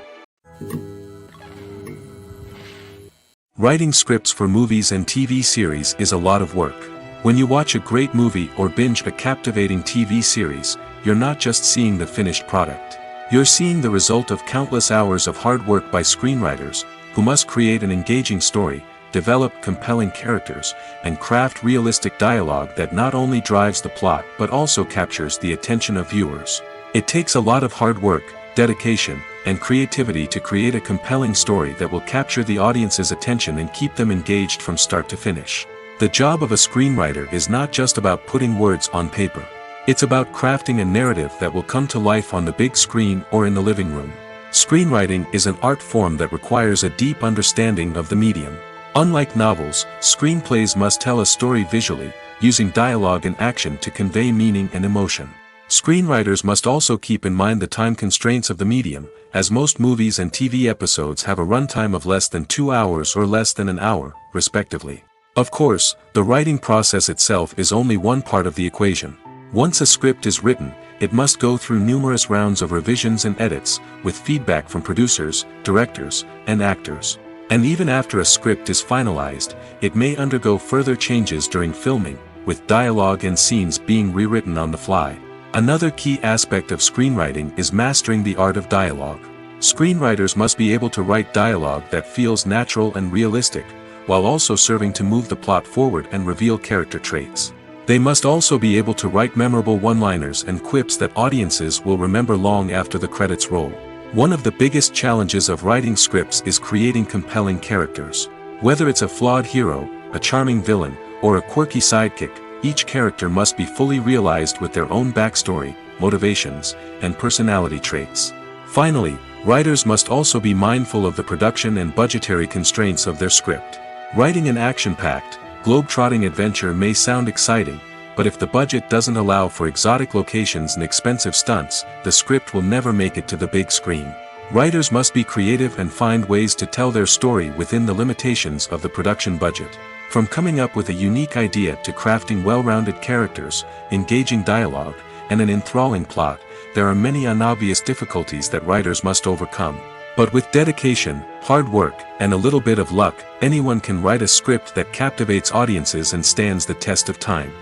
Writing scripts for movies and TV series is a lot of work. When you watch a great movie or binge a captivating TV series, you're not just seeing the finished product. You're seeing the result of countless hours of hard work by screenwriters, who must create an engaging story, develop compelling characters, and craft realistic dialogue that not only drives the plot but also captures the attention of viewers. It takes a lot of hard work, dedication, and creativity to create a compelling story that will capture the audience's attention and keep them engaged from start to finish. The job of a screenwriter is not just about putting words on paper. It's about crafting a narrative that will come to life on the big screen or in the living room. Screenwriting is an art form that requires a deep understanding of the medium. Unlike novels, screenplays must tell a story visually, using dialogue and action to convey meaning and emotion. Screenwriters must also keep in mind the time constraints of the medium, as most movies and TV episodes have a runtime of less than 2 hours or less than an hour, respectively. Of course, the writing process itself is only one part of the equation. Once a script is written, it must go through numerous rounds of revisions and edits, with feedback from producers, directors, and actors. And even after a script is finalized, it may undergo further changes during filming, with dialogue and scenes being rewritten on the fly. Another key aspect of screenwriting is mastering the art of dialogue. Screenwriters must be able to write dialogue that feels natural and realistic, while also serving to move the plot forward and reveal character traits. They must also be able to write memorable one-liners and quips that audiences will remember long after the credits roll. One of the biggest challenges of writing scripts is creating compelling characters. Whether it's a flawed hero, a charming villain, or a quirky sidekick, each character must be fully realized with their own backstory, motivations, and personality traits. Finally, writers must also be mindful of the production and budgetary constraints of their script. Writing an action-packed, globe-trotting adventure may sound exciting, but if the budget doesn't allow for exotic locations and expensive stunts, the script will never make it to the big screen. Writers must be creative and find ways to tell their story within the limitations of the production budget. From coming up with a unique idea to crafting well-rounded characters, engaging dialogue, and an enthralling plot, there are many unobvious difficulties that writers must overcome. But with dedication, hard work, and a little bit of luck, anyone can write a script that captivates audiences and stands the test of time.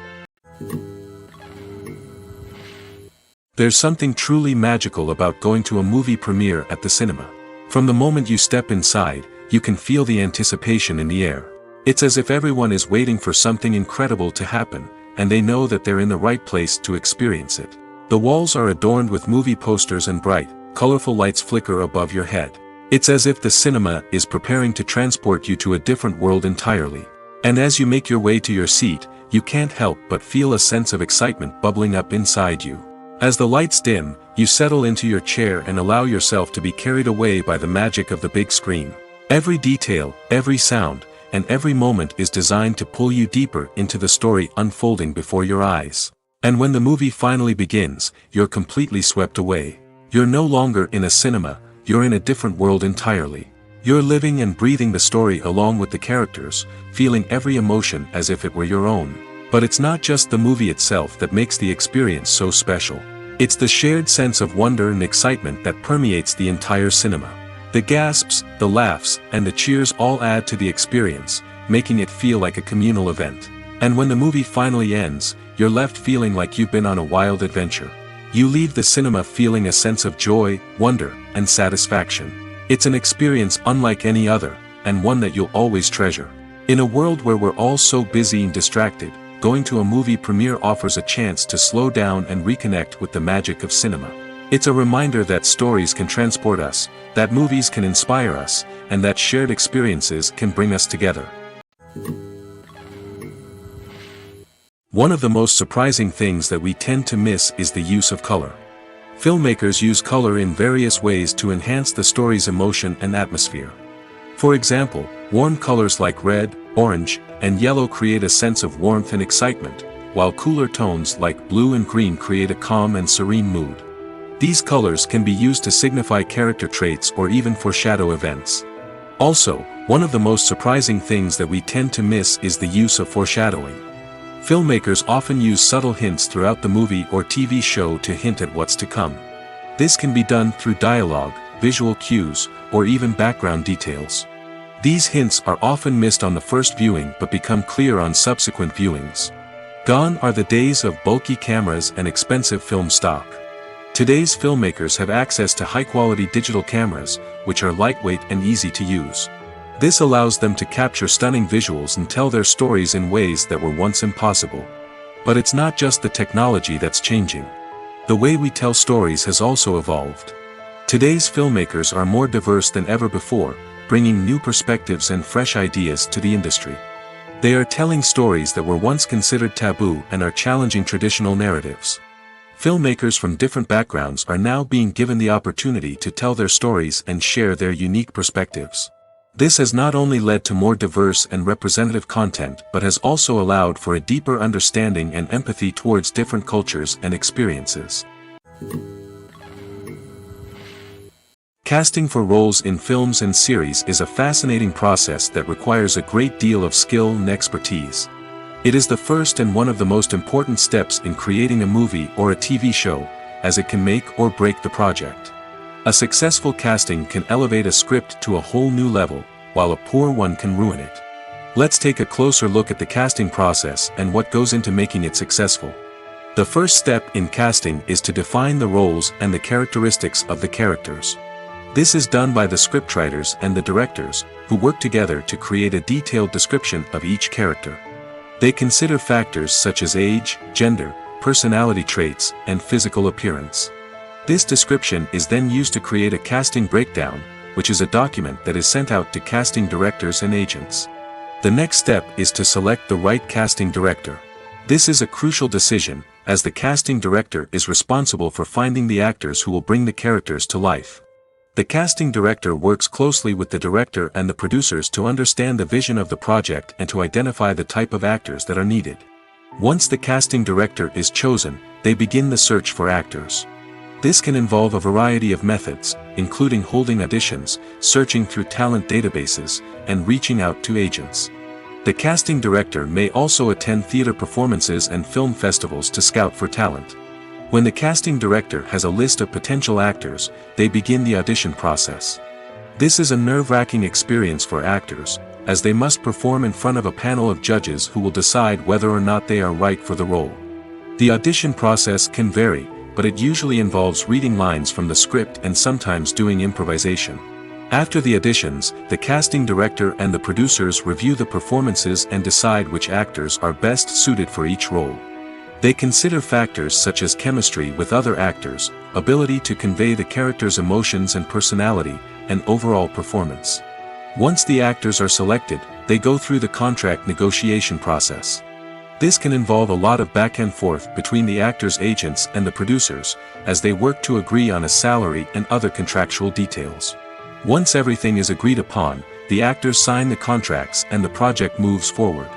There's something truly magical about going to a movie premiere at the cinema. From the moment you step inside, you can feel the anticipation in the air. It's as if everyone is waiting for something incredible to happen, and they know that they're in the right place to experience it. The walls are adorned with movie posters and bright, colorful lights flicker above your head. It's as if the cinema is preparing to transport you to a different world entirely. And as you make your way to your seat, you can't help but feel a sense of excitement bubbling up inside you. As the lights dim, you settle into your chair and allow yourself to be carried away by the magic of the big screen. Every detail, every sound, and every moment is designed to pull you deeper into the story unfolding before your eyes. And when the movie finally begins, you're completely swept away. You're no longer in a cinema, you're in a different world entirely. You're living and breathing the story along with the characters, feeling every emotion as if it were your own. But it's not just the movie itself that makes the experience so special. It's the shared sense of wonder and excitement that permeates the entire cinema. The gasps, the laughs, and the cheers all add to the experience, making it feel like a communal event. And when the movie finally ends, you're left feeling like you've been on a wild adventure. You leave the cinema feeling a sense of joy, wonder, and satisfaction. It's an experience unlike any other, and one that you'll always treasure. In a world where we're all so busy and distracted, going to a movie premiere offers a chance to slow down and reconnect with the magic of cinema. It's a reminder that stories can transport us, that movies can inspire us, and that shared experiences can bring us together. One of the most surprising things that we tend to miss is the use of color. Filmmakers use color in various ways to enhance the story's emotion and atmosphere. For example, warm colors like red, orange, and yellow create a sense of warmth and excitement, while cooler tones like blue and green create a calm and serene mood. These colors can be used to signify character traits or even foreshadow events. Also, one of the most surprising things that we tend to miss is the use of foreshadowing. Filmmakers often use subtle hints throughout the movie or TV show to hint at what's to come. This can be done through dialogue, visual cues, or even background details. These hints are often missed on the first viewing but become clear on subsequent viewings. Gone are the days of bulky cameras and expensive film stock. Today's filmmakers have access to high-quality digital cameras, which are lightweight and easy to use. This allows them to capture stunning visuals and tell their stories in ways that were once impossible. But it's not just the technology that's changing. The way we tell stories has also evolved. Today's filmmakers are more diverse than ever before, bringing new perspectives and fresh ideas to the industry. They are telling stories that were once considered taboo and are challenging traditional narratives. Filmmakers from different backgrounds are now being given the opportunity to tell their stories and share their unique perspectives. This has not only led to more diverse and representative content but has also allowed for a deeper understanding and empathy towards different cultures and experiences. Casting for roles in films and series is a fascinating process that requires a great deal of skill and expertise. It is the first and one of the most important steps in creating a movie or a TV show, as it can make or break the project. A successful casting can elevate a script to a whole new level, while a poor one can ruin it. Let's take a closer look at the casting process and what goes into making it successful. The first step in casting is to define the roles and the characteristics of the characters. This is done by the scriptwriters and the directors, who work together to create a detailed description of each character. They consider factors such as age, gender, personality traits, and physical appearance. This description is then used to create a casting breakdown, which is a document that is sent out to casting directors and agents. The next step is to select the right casting director. This is a crucial decision, as the casting director is responsible for finding the actors who will bring the characters to life. The casting director works closely with the director and the producers to understand the vision of the project and to identify the type of actors that are needed. Once the casting director is chosen, they begin the search for actors. This can involve a variety of methods, including holding auditions, searching through talent databases, and reaching out to agents. The casting director may also attend theater performances and film festivals to scout for talent. When the casting director has a list of potential actors, they begin the audition process. This is a nerve-wracking experience for actors, as they must perform in front of a panel of judges who will decide whether or not they are right for the role. The audition process can vary, but it usually involves reading lines from the script and sometimes doing improvisation. After the auditions, the casting director and the producers review the performances and decide which actors are best suited for each role. They consider factors such as chemistry with other actors, ability to convey the character's emotions and personality, and overall performance. Once the actors are selected, they go through the contract negotiation process. This can involve a lot of back and forth between the actors' agents and the producers, as they work to agree on a salary and other contractual details. Once everything is agreed upon, the actors sign the contracts and the project moves forward.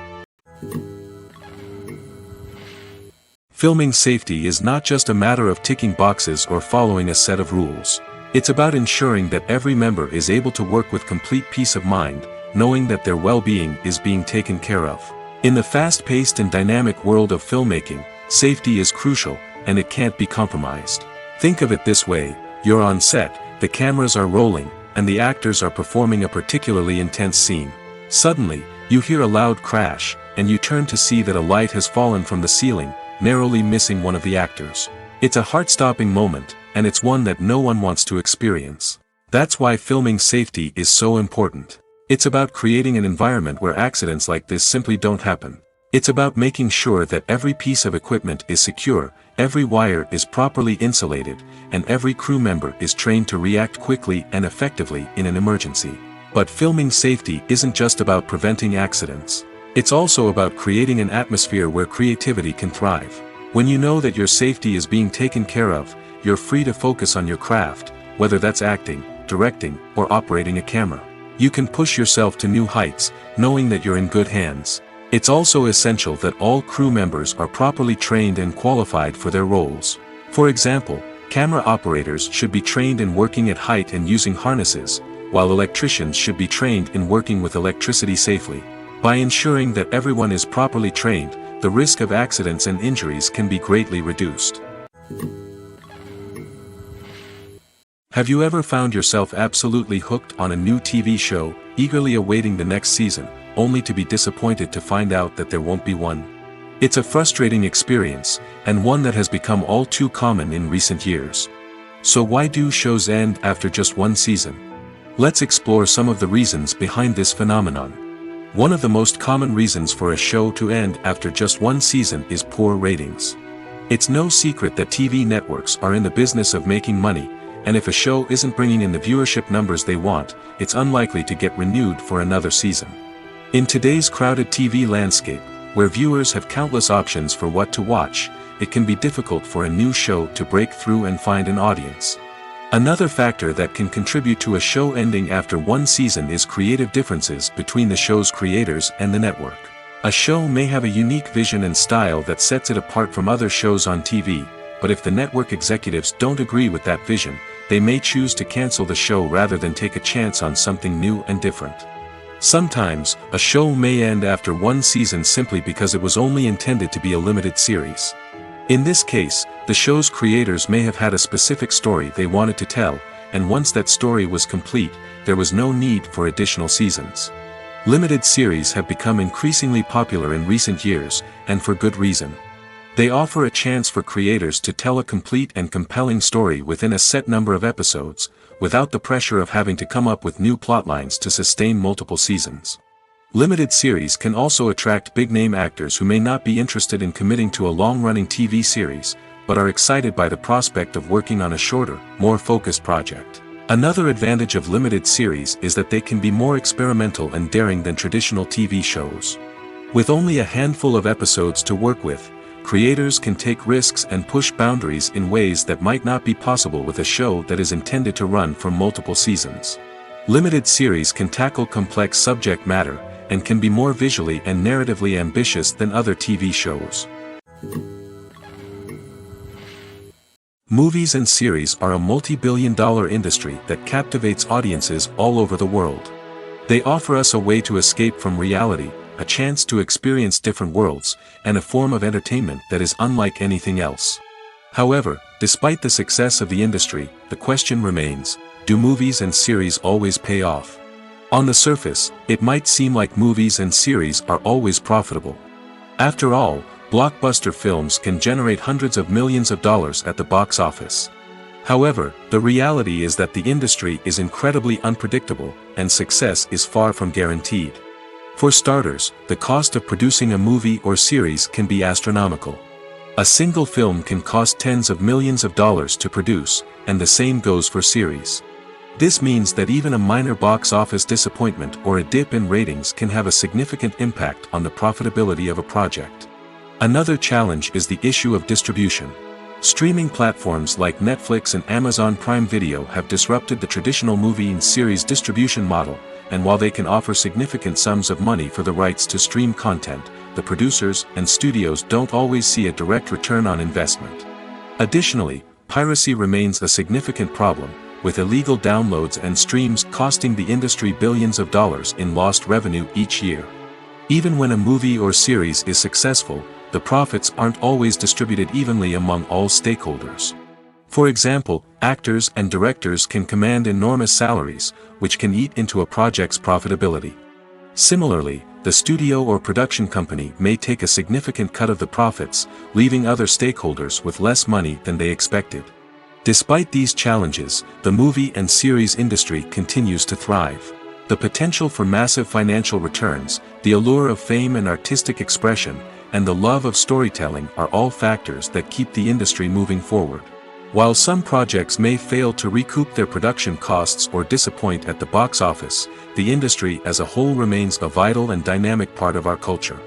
Filming safety is not just a matter of ticking boxes or following a set of rules. It's about ensuring that every member is able to work with complete peace of mind, knowing that their well-being is being taken care of. In the fast-paced and dynamic world of filmmaking, safety is crucial, and it can't be compromised. Think of it this way: you're on set, the cameras are rolling, and the actors are performing a particularly intense scene. Suddenly, you hear a loud crash, and you turn to see that a light has fallen from the ceiling, narrowly missing one of the actors. It's a heart-stopping moment, and it's one that no one wants to experience. That's why filming safety is so important. It's about creating an environment where accidents like this simply don't happen. It's about making sure that every piece of equipment is secure, every wire is properly insulated, and every crew member is trained to react quickly and effectively in an emergency. But filming safety isn't just about preventing accidents. It's also about creating an atmosphere where creativity can thrive. When you know that your safety is being taken care of, you're free to focus on your craft, whether that's acting, directing, or operating a camera. You can push yourself to new heights, knowing that you're in good hands. It's also essential that all crew members are properly trained and qualified for their roles. For example, camera operators should be trained in working at height and using harnesses, while electricians should be trained in working with electricity safely. By ensuring that everyone is properly trained, the risk of accidents and injuries can be greatly reduced. Have you ever found yourself absolutely hooked on a new TV show, eagerly awaiting the next season, only to be disappointed to find out that there won't be one? It's a frustrating experience, and one that has become all too common in recent years. So why do shows end after just one season? Let's explore some of the reasons behind this phenomenon. One of the most common reasons for a show to end after just one season is poor ratings. It's no secret that TV networks are in the business of making money, and if a show isn't bringing in the viewership numbers they want, it's unlikely to get renewed for another season. In today's crowded TV landscape, where viewers have countless options for what to watch, it can be difficult for a new show to break through and find an audience. Another factor that can contribute to a show ending after one season is creative differences between the show's creators and the network. A show may have a unique vision and style that sets it apart from other shows on TV, but if the network executives don't agree with that vision, they may choose to cancel the show rather than take a chance on something new and different. Sometimes, a show may end after one season simply because it was only intended to be a limited series. In this case, the show's creators may have had a specific story they wanted to tell, and once that story was complete, there was no need for additional seasons. Limited series have become increasingly popular in recent years, and for good reason. They offer a chance for creators to tell a complete and compelling story within a set number of episodes, without the pressure of having to come up with new plotlines to sustain multiple seasons. Limited series can also attract big-name actors who may not be interested in committing to a long-running TV series, but are excited by the prospect of working on a shorter, more focused project. Another advantage of limited series is that they can be more experimental and daring than traditional TV shows. With only a handful of episodes to work with, creators can take risks and push boundaries in ways that might not be possible with a show that is intended to run for multiple seasons. Limited series can tackle complex subject matter, and can be more visually and narratively ambitious than other TV shows. Movies and series are a multi-billion-dollar industry that captivates audiences all over the world. They offer us a way to escape from reality, a chance to experience different worlds, and a form of entertainment that is unlike anything else. However, despite the success of the industry, the question remains, do movies and series always pay off? On the surface, it might seem like movies and series are always profitable. After all, blockbuster films can generate hundreds of millions of dollars at the box office. However, the reality is that the industry is incredibly unpredictable, and success is far from guaranteed. For starters, the cost of producing a movie or series can be astronomical. A single film can cost tens of millions of dollars to produce, and the same goes for series. This means that even a minor box office disappointment or a dip in ratings can have a significant impact on the profitability of a project. Another challenge is the issue of distribution. Streaming platforms like Netflix and Amazon Prime Video have disrupted the traditional movie and series distribution model, and while they can offer significant sums of money for the rights to stream content, the producers and studios don't always see a direct return on investment. Additionally, piracy remains a significant problem, with illegal downloads and streams costing the industry billions of dollars in lost revenue each year. Even when a movie or series is successful, the profits aren't always distributed evenly among all stakeholders. For example, actors and directors can command enormous salaries, which can eat into a project's profitability. Similarly, the studio or production company may take a significant cut of the profits, leaving other stakeholders with less money than they expected. Despite these challenges, the movie and series industry continues to thrive. The potential for massive financial returns, the allure of fame and artistic expression, and the love of storytelling are all factors that keep the industry moving forward. While some projects may fail to recoup their production costs or disappoint at the box office, the industry as a whole remains a vital and dynamic part of our culture.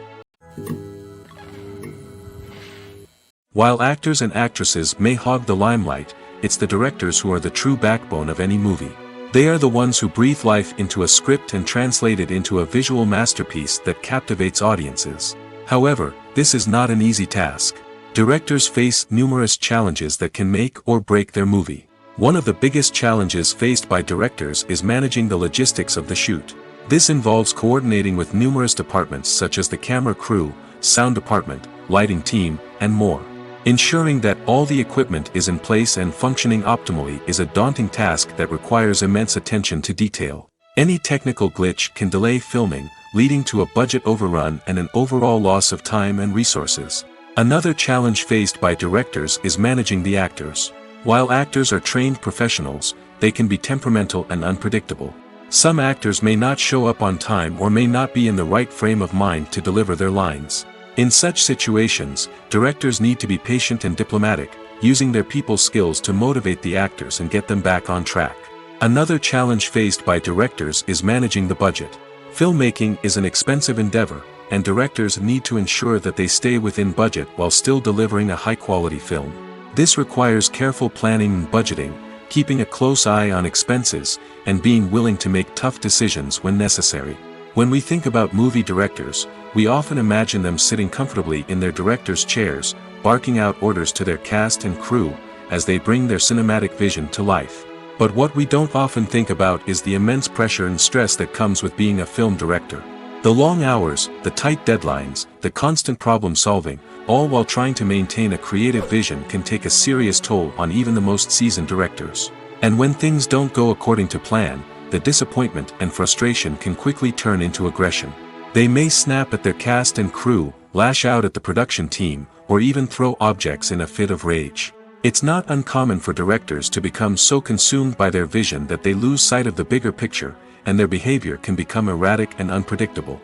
While actors and actresses may hog the limelight, it's the directors who are the true backbone of any movie. They are the ones who breathe life into a script and translate it into a visual masterpiece that captivates audiences. However, this is not an easy task. Directors face numerous challenges that can make or break their movie. One of the biggest challenges faced by directors is managing the logistics of the shoot. This involves coordinating with numerous departments such as the camera crew, sound department, lighting team, and more. Ensuring that all the equipment is in place and functioning optimally is a daunting task that requires immense attention to detail. Any technical glitch can delay filming, leading to a budget overrun and an overall loss of time and resources. Another challenge faced by directors is managing the actors. While actors are trained professionals, they can be temperamental and unpredictable. Some actors may not show up on time or may not be in the right frame of mind to deliver their lines. In such situations, directors need to be patient and diplomatic, using their people skills to motivate the actors and get them back on track. Another challenge faced by directors is managing the budget. Filmmaking is an expensive endeavor, and directors need to ensure that they stay within budget while still delivering a high-quality film. This requires careful planning and budgeting, keeping a close eye on expenses, and being willing to make tough decisions when necessary. When we think about movie directors, we often imagine them sitting comfortably in their director's chairs, barking out orders to their cast and crew, as they bring their cinematic vision to life. But what we don't often think about is the immense pressure and stress that comes with being a film director. The long hours, the tight deadlines, the constant problem solving, all while trying to maintain a creative vision can take a serious toll on even the most seasoned directors. And when things don't go according to plan, the disappointment and frustration can quickly turn into aggression. They may snap at their cast and crew, lash out at the production team, or even throw objects in a fit of rage. It's not uncommon for directors to become so consumed by their vision that they lose sight of the bigger picture, and their behavior can become erratic and unpredictable.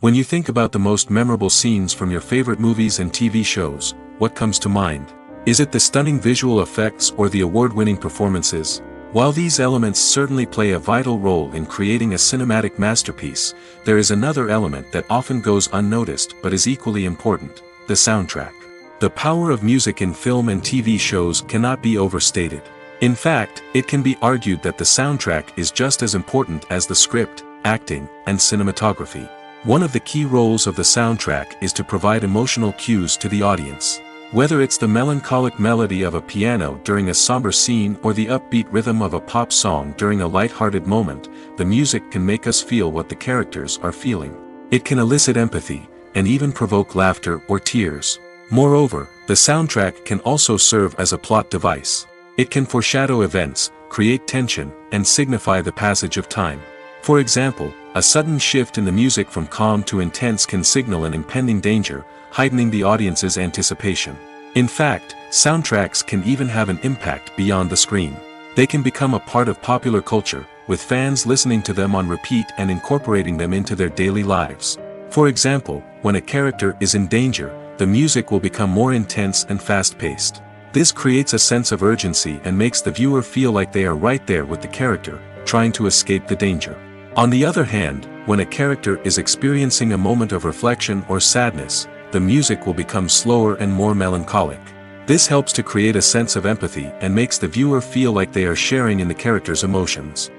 When you think about the most memorable scenes from your favorite movies and TV shows, what comes to mind? Is it the stunning visual effects or the award-winning performances? While these elements certainly play a vital role in creating a cinematic masterpiece, there is another element that often goes unnoticed but is equally important: the soundtrack. The power of music in film and TV shows cannot be overstated. In fact, it can be argued that the soundtrack is just as important as the script, acting, and cinematography. One of the key roles of the soundtrack is to provide emotional cues to the audience. Whether it's the melancholic melody of a piano during a somber scene or the upbeat rhythm of a pop song during a light-hearted moment, the music can make us feel what the characters are feeling. It can elicit empathy, and even provoke laughter or tears. Moreover, the soundtrack can also serve as a plot device. It can foreshadow events, create tension, and signify the passage of time. For example, a sudden shift in the music from calm to intense can signal an impending danger, heightening the audience's anticipation. In fact, soundtracks can even have an impact beyond the screen. They can become a part of popular culture, with fans listening to them on repeat and incorporating them into their daily lives. For example, when a character is in danger, the music will become more intense and fast-paced. This creates a sense of urgency and makes the viewer feel like they are right there with the character, trying to escape the danger. On the other hand, when a character is experiencing a moment of reflection or sadness, the music will become slower and more melancholic. This helps to create a sense of empathy and makes the viewer feel like they are sharing in the character's emotions.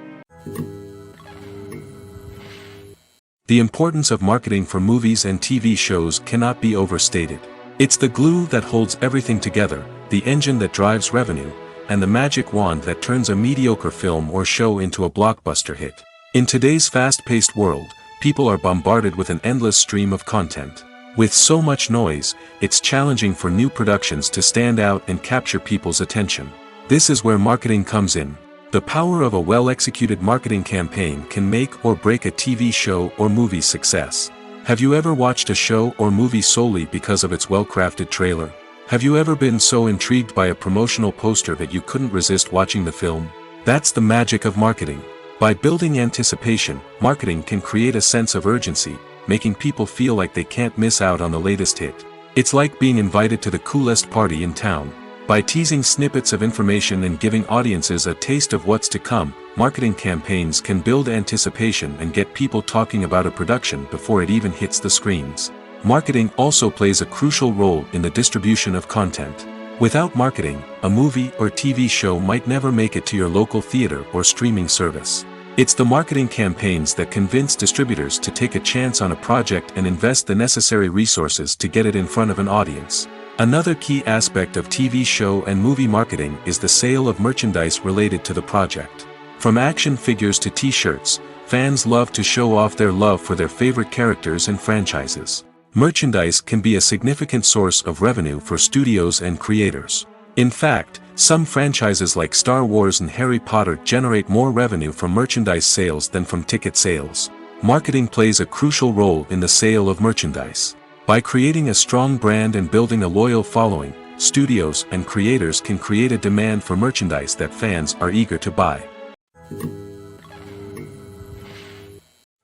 The importance of marketing for movies and TV shows cannot be overstated. It's the glue that holds everything together, the engine that drives revenue, and the magic wand that turns a mediocre film or show into a blockbuster hit. In today's fast-paced world, people are bombarded with an endless stream of content. With so much noise, it's challenging for new productions to stand out and capture people's attention. This is where marketing comes in. The power of a well-executed marketing campaign can make or break a TV show or movie's success. Have you ever watched a show or movie solely because of its well-crafted trailer? Have you ever been so intrigued by a promotional poster that you couldn't resist watching the film? That's the magic of marketing. By building anticipation, marketing can create a sense of urgency, making people feel like they can't miss out on the latest hit. It's like being invited to the coolest party in town. By teasing snippets of information and giving audiences a taste of what's to come, marketing campaigns can build anticipation and get people talking about a production before it even hits the screens. Marketing also plays a crucial role in the distribution of content. Without marketing, a movie or TV show might never make it to your local theater or streaming service. It's the marketing campaigns that convince distributors to take a chance on a project and invest the necessary resources to get it in front of an audience. Another key aspect of TV show and movie marketing is the sale of merchandise related to the project. From action figures to t-shirts, fans love to show off their love for their favorite characters and franchises. Merchandise can be a significant source of revenue for studios and creators. In fact, some franchises like Star Wars and Harry Potter generate more revenue from merchandise sales than from ticket sales. Marketing plays a crucial role in the sale of merchandise. By creating a strong brand and building a loyal following, studios and creators can create a demand for merchandise that fans are eager to buy.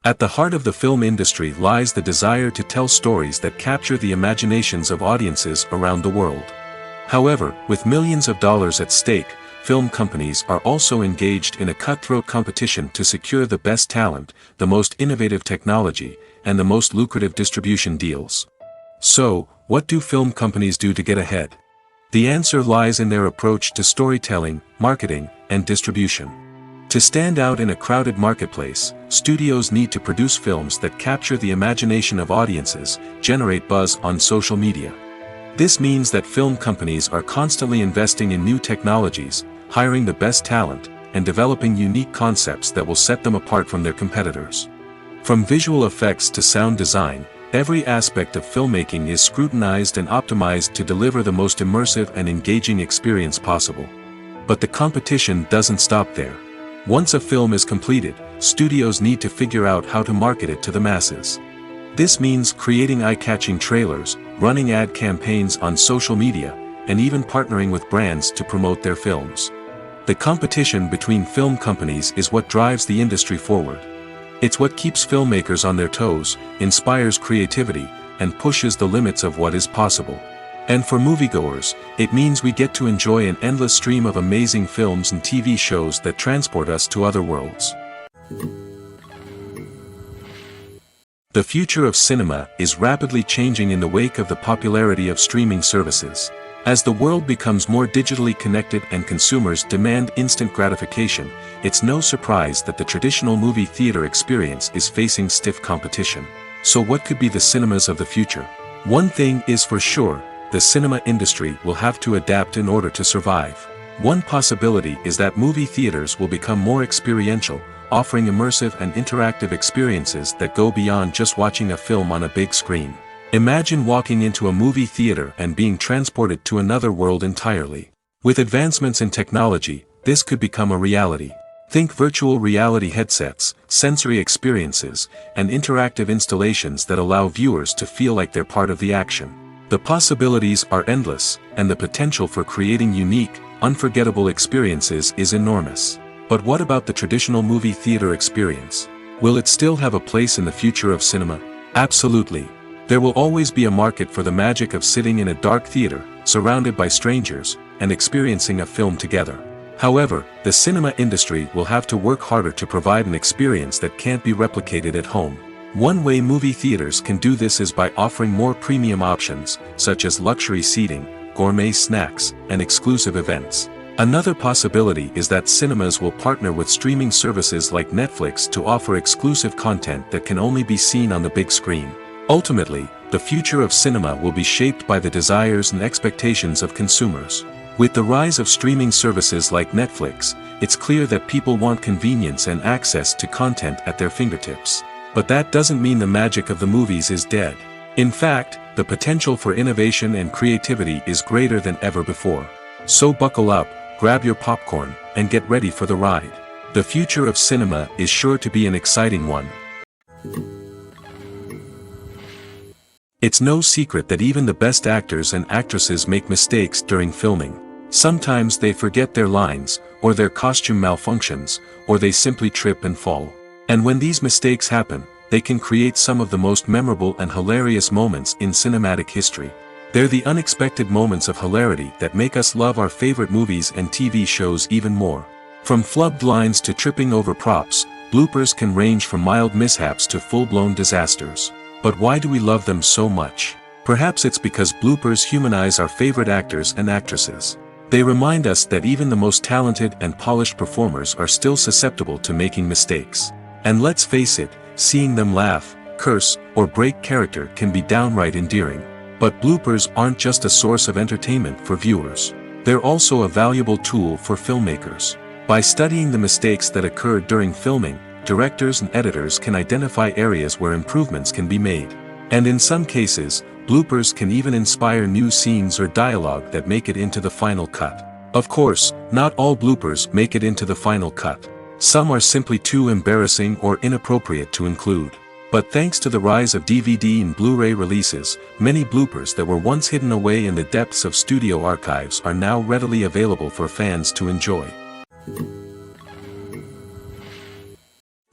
At the heart of the film industry lies the desire to tell stories that capture the imaginations of audiences around the world. However, with millions of dollars at stake, film companies are also engaged in a cutthroat competition to secure the best talent, the most innovative technology, and the most lucrative distribution deals. So, what do film companies do to get ahead? The answer lies in their approach to storytelling, marketing, and distribution. To stand out in a crowded marketplace, studios need to produce films that capture the imagination of audiences, generate buzz on social media. This means that film companies are constantly investing in new technologies, hiring the best talent, and developing unique concepts that will set them apart from their competitors. From visual effects to sound design, every aspect of filmmaking is scrutinized and optimized to deliver the most immersive and engaging experience possible. But the competition doesn't stop there. Once a film is completed, studios need to figure out how to market it to the masses. This means creating eye-catching trailers, running ad campaigns on social media, and even partnering with brands to promote their films. The competition between film companies is what drives the industry forward. It's what keeps filmmakers on their toes, inspires creativity, and pushes the limits of what is possible. And for moviegoers, it means we get to enjoy an endless stream of amazing films and TV shows that transport us to other worlds. The future of cinema is rapidly changing in the wake of the popularity of streaming services. As the world becomes more digitally connected and consumers demand instant gratification, it's no surprise that the traditional movie theater experience is facing stiff competition. So what could be the cinemas of the future? One thing is for sure, the cinema industry will have to adapt in order to survive. One possibility is that movie theaters will become more experiential, offering immersive and interactive experiences that go beyond just watching a film on a big screen. Imagine walking into a movie theater and being transported to another world entirely. With advancements in technology, this could become a reality. Think virtual reality headsets, sensory experiences, and interactive installations that allow viewers to feel like they're part of the action. The possibilities are endless, and the potential for creating unique, unforgettable experiences is enormous. But what about the traditional movie theater experience? Will it still have a place in the future of cinema? Absolutely. There will always be a market for the magic of sitting in a dark theater, surrounded by strangers, and experiencing a film together. However, the cinema industry will have to work harder to provide an experience that can't be replicated at home. One way movie theaters can do this is by offering more premium options, such as luxury seating, gourmet snacks, and exclusive events. Another possibility is that cinemas will partner with streaming services like Netflix to offer exclusive content that can only be seen on the big screen. Ultimately, the future of cinema will be shaped by the desires and expectations of consumers. With the rise of streaming services like Netflix, it's clear that people want convenience and access to content at their fingertips. But that doesn't mean the magic of the movies is dead. In fact, the potential for innovation and creativity is greater than ever before. So buckle up, grab your popcorn, and get ready for the ride. The future of cinema is sure to be an exciting one. It's no secret that even the best actors and actresses make mistakes during filming. Sometimes they forget their lines, or their costume malfunctions, or they simply trip and fall. And when these mistakes happen, they can create some of the most memorable and hilarious moments in cinematic history. They're the unexpected moments of hilarity that make us love our favorite movies and TV shows even more. From flubbed lines to tripping over props, bloopers can range from mild mishaps to full-blown disasters. But why do we love them so much? Perhaps it's because bloopers humanize our favorite actors and actresses. They remind us that even the most talented and polished performers are still susceptible to making mistakes. And let's face it, seeing them laugh, curse, or break character can be downright endearing. But bloopers aren't just a source of entertainment for viewers. They're also a valuable tool for filmmakers. By studying the mistakes that occurred during filming, directors and editors can identify areas where improvements can be made. And in some cases, bloopers can even inspire new scenes or dialogue that make it into the final cut. Of course, not all bloopers make it into the final cut. Some are simply too embarrassing or inappropriate to include. But thanks to the rise of DVD and Blu-ray releases, many bloopers that were once hidden away in the depths of studio archives are now readily available for fans to enjoy.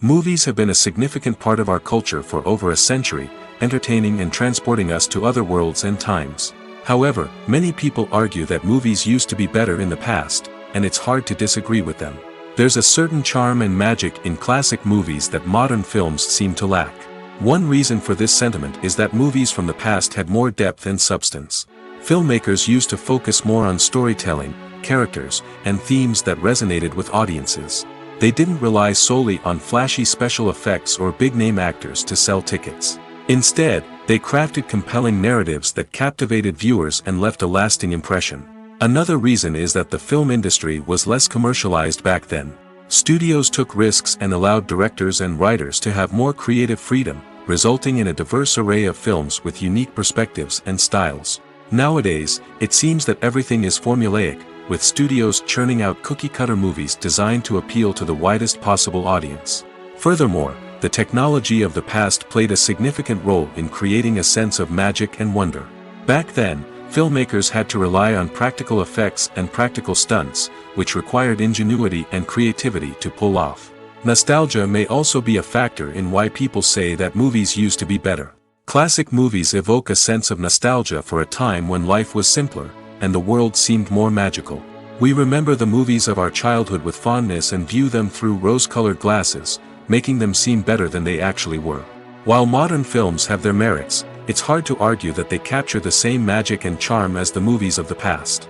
Movies have been a significant part of our culture for over a century, entertaining and transporting us to other worlds and times. However, many people argue that movies used to be better in the past, and it's hard to disagree with them. There's a certain charm and magic in classic movies that modern films seem to lack. One reason for this sentiment is that movies from the past had more depth and substance. Filmmakers used to focus more on storytelling, characters, and themes that resonated with audiences. They didn't rely solely on flashy special effects or big-name actors to sell tickets. Instead, they crafted compelling narratives that captivated viewers and left a lasting impression. Another reason is that the film industry was less commercialized back then. Studios took risks and allowed directors and writers to have more creative freedom, resulting in a diverse array of films with unique perspectives and styles. Nowadays, it seems that everything is formulaic, with studios churning out cookie-cutter movies designed to appeal to the widest possible audience. Furthermore, the technology of the past played a significant role in creating a sense of magic and wonder. Back then, filmmakers had to rely on practical effects and practical stunts, which required ingenuity and creativity to pull off. Nostalgia may also be a factor in why people say that movies used to be better. Classic movies evoke a sense of nostalgia for a time when life was simpler, and the world seemed more magical. We remember the movies of our childhood with fondness and view them through rose-colored glasses, making them seem better than they actually were. While modern films have their merits, it's hard to argue that they capture the same magic and charm as the movies of the past.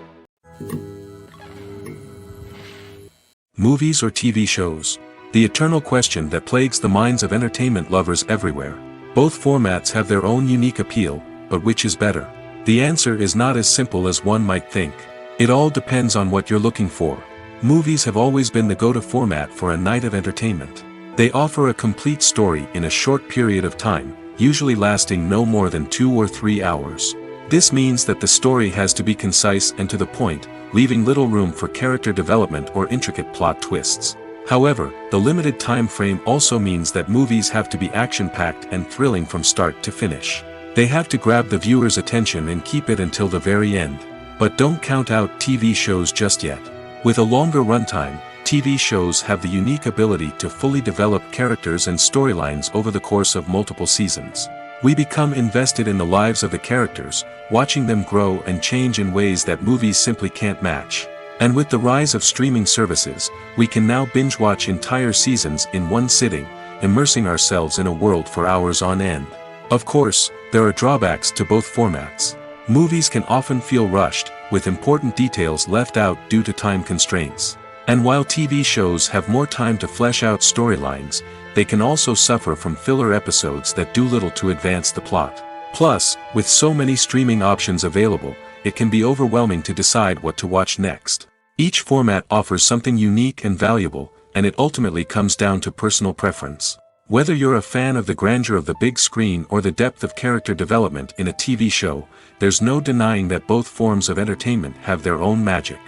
Movies or TV shows? The eternal question that plagues the minds of entertainment lovers everywhere. Both formats have their own unique appeal, but which is better? The answer is not as simple as one might think. It all depends on what you're looking for. Movies have always been the go-to format for a night of entertainment. They offer a complete story in a short period of time, usually lasting no more than 2 or 3 hours. This means that the story has to be concise and to the point, leaving little room for character development or intricate plot twists. However, the limited time frame also means that movies have to be action-packed and thrilling from start to finish. They have to grab the viewer's attention and keep it until the very end. But don't count out TV shows just yet. With a longer runtime, TV shows have the unique ability to fully develop characters and storylines over the course of multiple seasons. We become invested in the lives of the characters, watching them grow and change in ways that movies simply can't match. And with the rise of streaming services, we can now binge-watch entire seasons in one sitting, immersing ourselves in a world for hours on end. Of course, there are drawbacks to both formats. Movies can often feel rushed, with important details left out due to time constraints. And while TV shows have more time to flesh out storylines, they can also suffer from filler episodes that do little to advance the plot. Plus, with so many streaming options available, it can be overwhelming to decide what to watch next. Each format offers something unique and valuable, and it ultimately comes down to personal preference. Whether you're a fan of the grandeur of the big screen or the depth of character development in a TV show, there's no denying that both forms of entertainment have their own magic.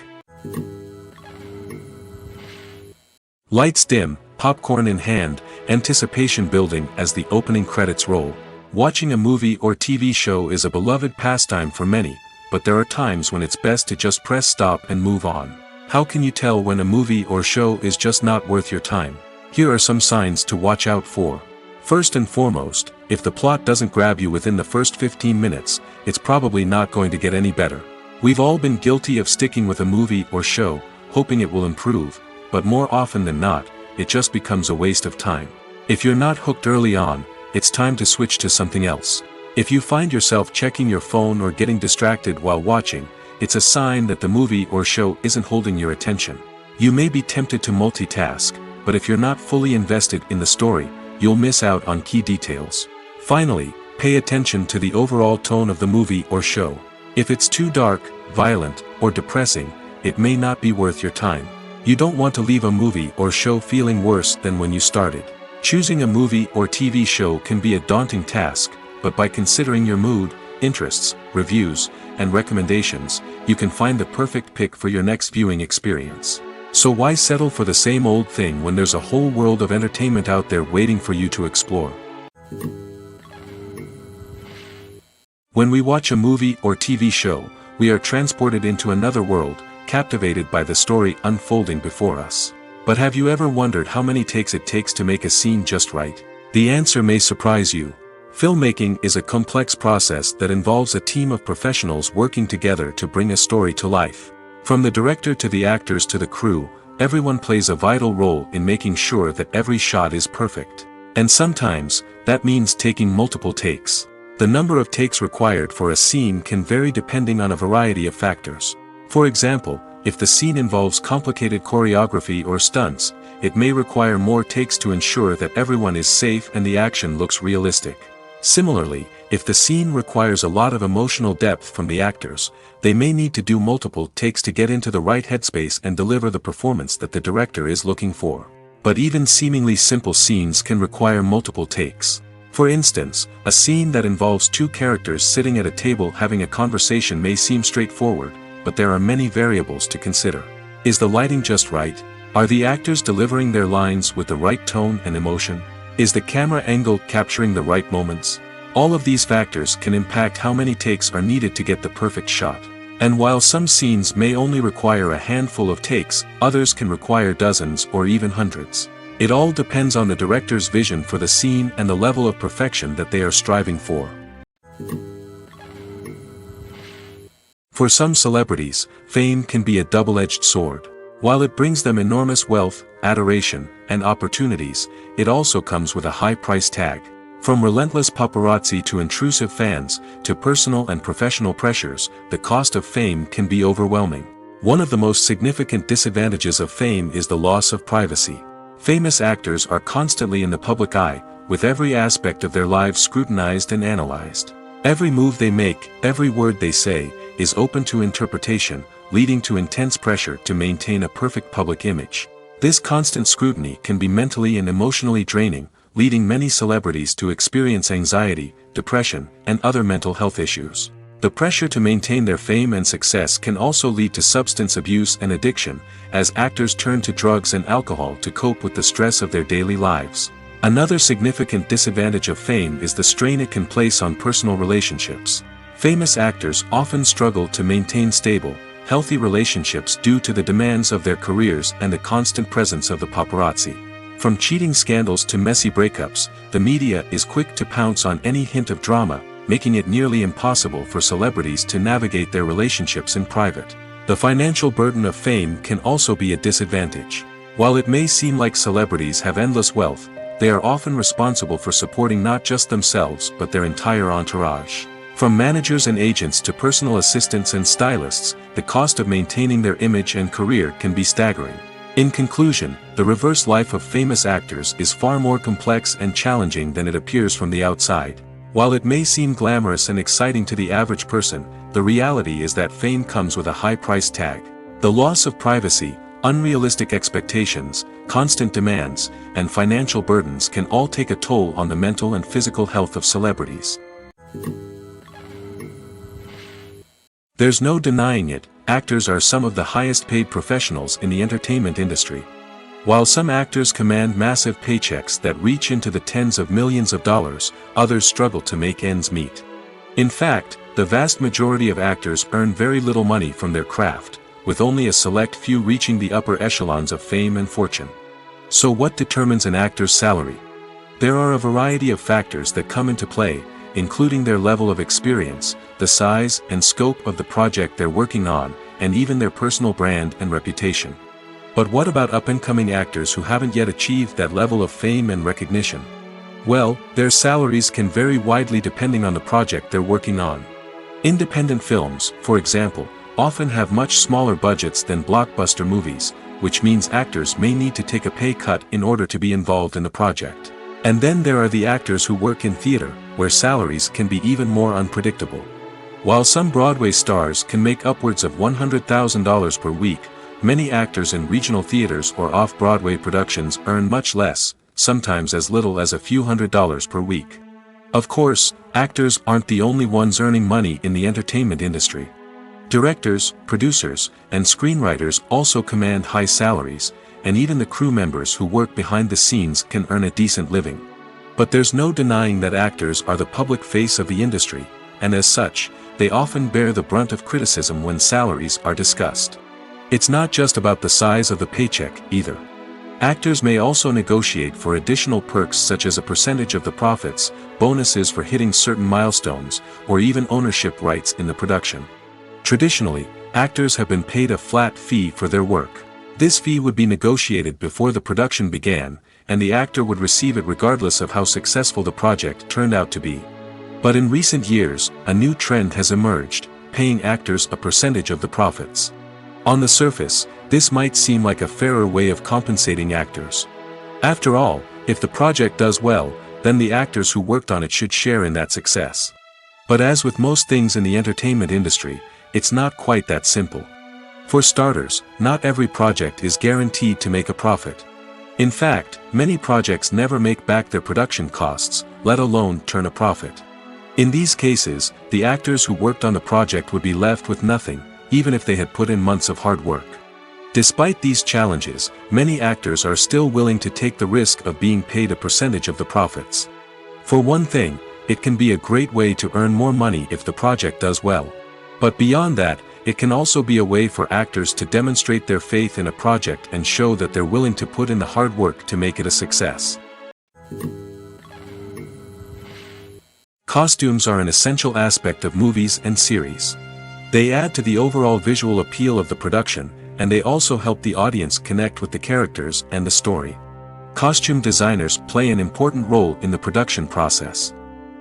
Lights dim, popcorn in hand, anticipation building as the opening credits roll. Watching a movie or TV show is a beloved pastime for many, but there are times when it's best to just press stop and move on. How can you tell when a movie or show is just not worth your time? Here are some signs to watch out for. First and foremost, if the plot doesn't grab you within the first 15 minutes, it's probably not going to get any better. We've all been guilty of sticking with a movie or show, hoping it will improve, but more often than not, it just becomes a waste of time. If you're not hooked early on, it's time to switch to something else. If you find yourself checking your phone or getting distracted while watching, it's a sign that the movie or show isn't holding your attention. You may be tempted to multitask, but if you're not fully invested in the story, you'll miss out on key details. Finally, pay attention to the overall tone of the movie or show. If it's too dark, violent, or depressing, it may not be worth your time. You don't want to leave a movie or show feeling worse than when you started. Choosing a movie or TV show can be a daunting task, but by considering your mood, interests, reviews, and recommendations, you can find the perfect pick for your next viewing experience. So why settle for the same old thing when there's a whole world of entertainment out there waiting for you to explore? When we watch a movie or TV show, we are transported into another world, captivated by the story unfolding before us. But have you ever wondered how many takes it takes to make a scene just right? The answer may surprise you. Filmmaking is a complex process that involves a team of professionals working together to bring a story to life. From the director to the actors to the crew, everyone plays a vital role in making sure that every shot is perfect. And sometimes, that means taking multiple takes. The number of takes required for a scene can vary depending on a variety of factors. For example, if the scene involves complicated choreography or stunts, it may require more takes to ensure that everyone is safe and the action looks realistic. Similarly, if the scene requires a lot of emotional depth from the actors, they may need to do multiple takes to get into the right headspace and deliver the performance that the director is looking for. But even seemingly simple scenes can require multiple takes. For instance, a scene that involves two characters sitting at a table having a conversation may seem straightforward, but there are many variables to consider. Is the lighting just right? Are the actors delivering their lines with the right tone and emotion? Is the camera angle capturing the right moments? All of these factors can impact how many takes are needed to get the perfect shot. And while some scenes may only require a handful of takes, others can require dozens or even hundreds. It all depends on the director's vision for the scene and the level of perfection that they are striving for. For some celebrities, fame can be a double-edged sword. While it brings them enormous wealth, adoration, and opportunities, it also comes with a high price tag. From relentless paparazzi to intrusive fans, to personal and professional pressures, the cost of fame can be overwhelming. One of the most significant disadvantages of fame is the loss of privacy. Famous actors are constantly in the public eye, with every aspect of their lives scrutinized and analyzed. Every move they make, every word they say, is open to interpretation, leading to intense pressure to maintain a perfect public image. This constant scrutiny can be mentally and emotionally draining, leading many celebrities to experience anxiety, depression, and other mental health issues. The pressure to maintain their fame and success can also lead to substance abuse and addiction, as actors turn to drugs and alcohol to cope with the stress of their daily lives. Another significant disadvantage of fame is the strain it can place on personal relationships. Famous actors often struggle to maintain stable, healthy relationships due to the demands of their careers and the constant presence of the paparazzi. From cheating scandals to messy breakups, the media is quick to pounce on any hint of drama, making it nearly impossible for celebrities to navigate their relationships in private. The financial burden of fame can also be a disadvantage. While it may seem like celebrities have endless wealth, they are often responsible for supporting not just themselves but their entire entourage. From managers and agents to personal assistants and stylists, the cost of maintaining their image and career can be staggering. In conclusion, the reverse life of famous actors is far more complex and challenging than it appears from the outside. While it may seem glamorous and exciting to the average person, the reality is that fame comes with a high price tag. The loss of privacy, unrealistic expectations, constant demands, and financial burdens can all take a toll on the mental and physical health of celebrities. There's no denying it, actors are some of the highest paid professionals in the entertainment industry. While some actors command massive paychecks that reach into the tens of millions of dollars, others struggle to make ends meet. In fact, the vast majority of actors earn very little money from their craft, with only a select few reaching the upper echelons of fame and fortune. So what determines an actor's salary? There are a variety of factors that come into play, including their level of experience, the size and scope of the project they're working on, and even their personal brand and reputation. But what about up-and-coming actors who haven't yet achieved that level of fame and recognition? Well, their salaries can vary widely depending on the project they're working on. Independent films, for example, often have much smaller budgets than blockbuster movies, which means actors may need to take a pay cut in order to be involved in the project. And then there are the actors who work in theater, where salaries can be even more unpredictable. While some Broadway stars can make upwards of $100,000 per week, many actors in regional theaters or off-Broadway productions earn much less, sometimes as little as a few $100s per week. Of course, actors aren't the only ones earning money in the entertainment industry. Directors, producers, and screenwriters also command high salaries, and even the crew members who work behind the scenes can earn a decent living. But there's no denying that actors are the public face of the industry, and as such, they often bear the brunt of criticism when salaries are discussed. It's not just about the size of the paycheck, either. Actors may also negotiate for additional perks such as a percentage of the profits, bonuses for hitting certain milestones, or even ownership rights in the production. Traditionally, actors have been paid a flat fee for their work. This fee would be negotiated before the production began, and the actor would receive it regardless of how successful the project turned out to be. But in recent years, a new trend has emerged, paying actors a percentage of the profits. On the surface, this might seem like a fairer way of compensating actors. After all, if the project does well, then the actors who worked on it should share in that success. But as with most things in the entertainment industry, it's not quite that simple. For starters, not every project is guaranteed to make a profit. In fact, many projects never make back their production costs, let alone turn a profit. In these cases, the actors who worked on the project would be left with nothing, even if they had put in months of hard work. Despite these challenges, many actors are still willing to take the risk of being paid a percentage of the profits. For one thing, it can be a great way to earn more money if the project does well. But beyond that, it can also be a way for actors to demonstrate their faith in a project and show that they're willing to put in the hard work to make it a success. Costumes are an essential aspect of movies and series. They add to the overall visual appeal of the production, and they also help the audience connect with the characters and the story. Costume designers play an important role in the production process.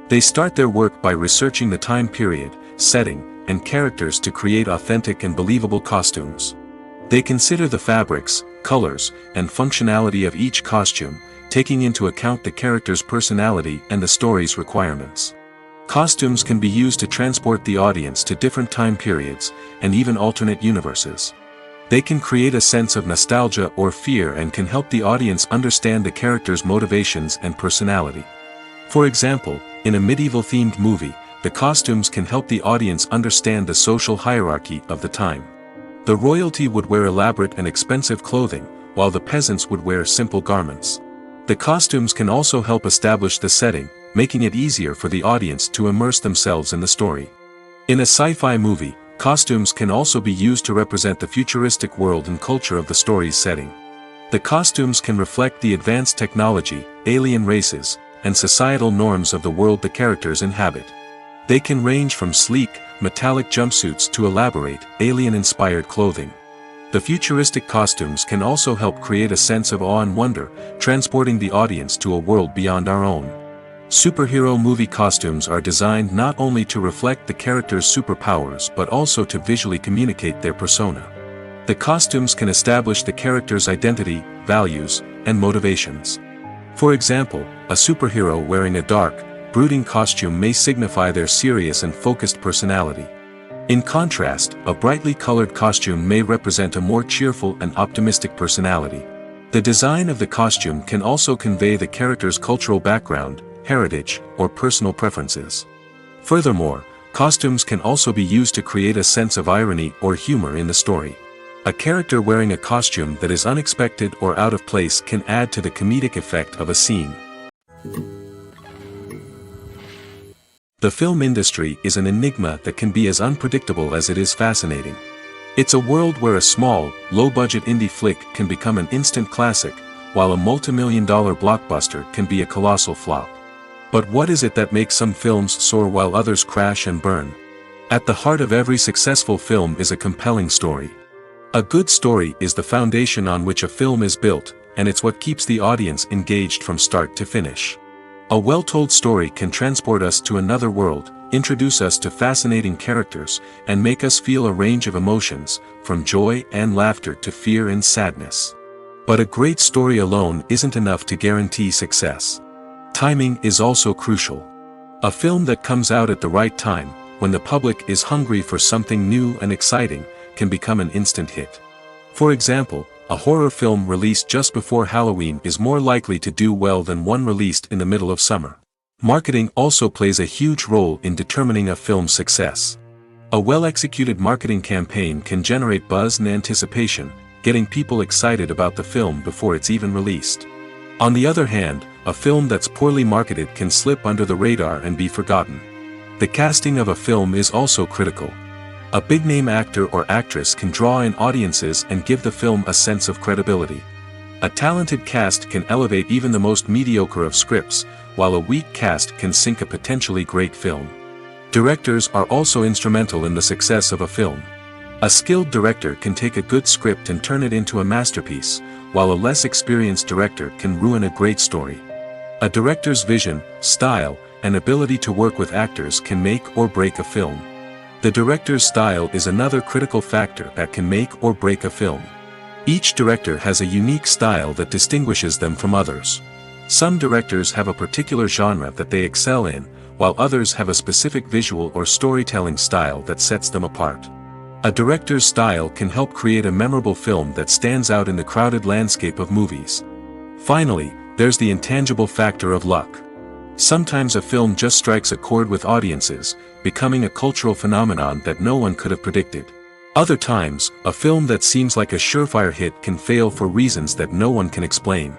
They start their work by researching the time period, setting, and characters to create authentic and believable costumes. They consider the fabrics, colors, and functionality of each costume, taking into account the character's personality and the story's requirements. Costumes can be used to transport the audience to different time periods, and even alternate universes. They can create a sense of nostalgia or fear and can help the audience understand the character's motivations and personality. For example, in a medieval-themed movie, the costumes can help the audience understand the social hierarchy of the time. The royalty would wear elaborate and expensive clothing, while the peasants would wear simple garments. The costumes can also help establish the setting, making it easier for the audience to immerse themselves in the story. In a sci-fi movie, costumes can also be used to represent the futuristic world and culture of the story's setting. The costumes can reflect the advanced technology, alien races, and societal norms of the world the characters inhabit. They can range from sleek, metallic jumpsuits to elaborate, alien-inspired clothing. The futuristic costumes can also help create a sense of awe and wonder, transporting the audience to a world beyond our own. Superhero movie costumes are designed not only to reflect the character's superpowers but also to visually communicate their persona. The costumes can establish the character's identity, values, and motivations. For example, a superhero wearing a dark, brooding costume may signify their serious and focused personality. In contrast, a brightly colored costume may represent a more cheerful and optimistic personality. The design of the costume can also convey the character's cultural background, heritage, or personal preferences. Furthermore, costumes can also be used to create a sense of irony or humor in the story. A character wearing a costume that is unexpected or out of place can add to the comedic effect of a scene. The film industry is an enigma that can be as unpredictable as it is fascinating. It's a world where a small, low-budget indie flick can become an instant classic, while a multi-million-dollar blockbuster can be a colossal flop. But what is it that makes some films soar while others crash and burn? At the heart of every successful film is a compelling story. A good story is the foundation on which a film is built, and it's what keeps the audience engaged from start to finish. A well-told story can transport us to another world, introduce us to fascinating characters, and make us feel a range of emotions, from joy and laughter to fear and sadness. But a great story alone isn't enough to guarantee success. Timing is also crucial. A film that comes out at the right time, when the public is hungry for something new and exciting, can become an instant hit. For example, a horror film released just before Halloween is more likely to do well than one released in the middle of summer. Marketing also plays a huge role in determining a film's success. A well-executed marketing campaign can generate buzz and anticipation, getting people excited about the film before it's even released. On the other hand, a film that's poorly marketed can slip under the radar and be forgotten. The casting of a film is also critical. A big-name actor or actress can draw in audiences and give the film a sense of credibility. A talented cast can elevate even the most mediocre of scripts, while a weak cast can sink a potentially great film. Directors are also instrumental in the success of a film. A skilled director can take a good script and turn it into a masterpiece, while a less experienced director can ruin a great story. A director's vision, style, and ability to work with actors can make or break a film. The director's style is another critical factor that can make or break a film. Each director has a unique style that distinguishes them from others. Some directors have a particular genre that they excel in, while others have a specific visual or storytelling style that sets them apart. A director's style can help create a memorable film that stands out in the crowded landscape of movies. Finally, there's the intangible factor of luck. Sometimes a film just strikes a chord with audiences, becoming a cultural phenomenon that no one could have predicted. Other times, a film that seems like a surefire hit can fail for reasons that no one can explain.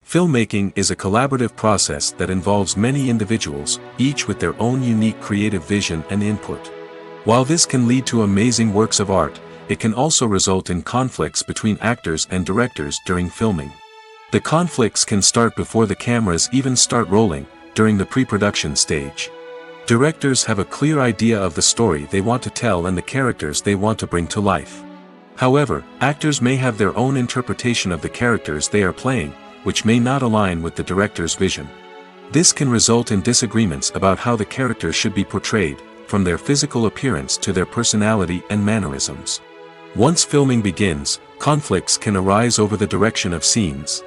Filmmaking is a collaborative process that involves many individuals, each with their own unique creative vision and input. While this can lead to amazing works of art, it can also result in conflicts between actors and directors during filming. The conflicts can start before the cameras even start rolling, during the pre-production stage. Directors have a clear idea of the story they want to tell and the characters they want to bring to life. However, actors may have their own interpretation of the characters they are playing, which may not align with the director's vision. This can result in disagreements about how the characters should be portrayed, from their physical appearance to their personality and mannerisms. Once filming begins, conflicts can arise over the direction of scenes.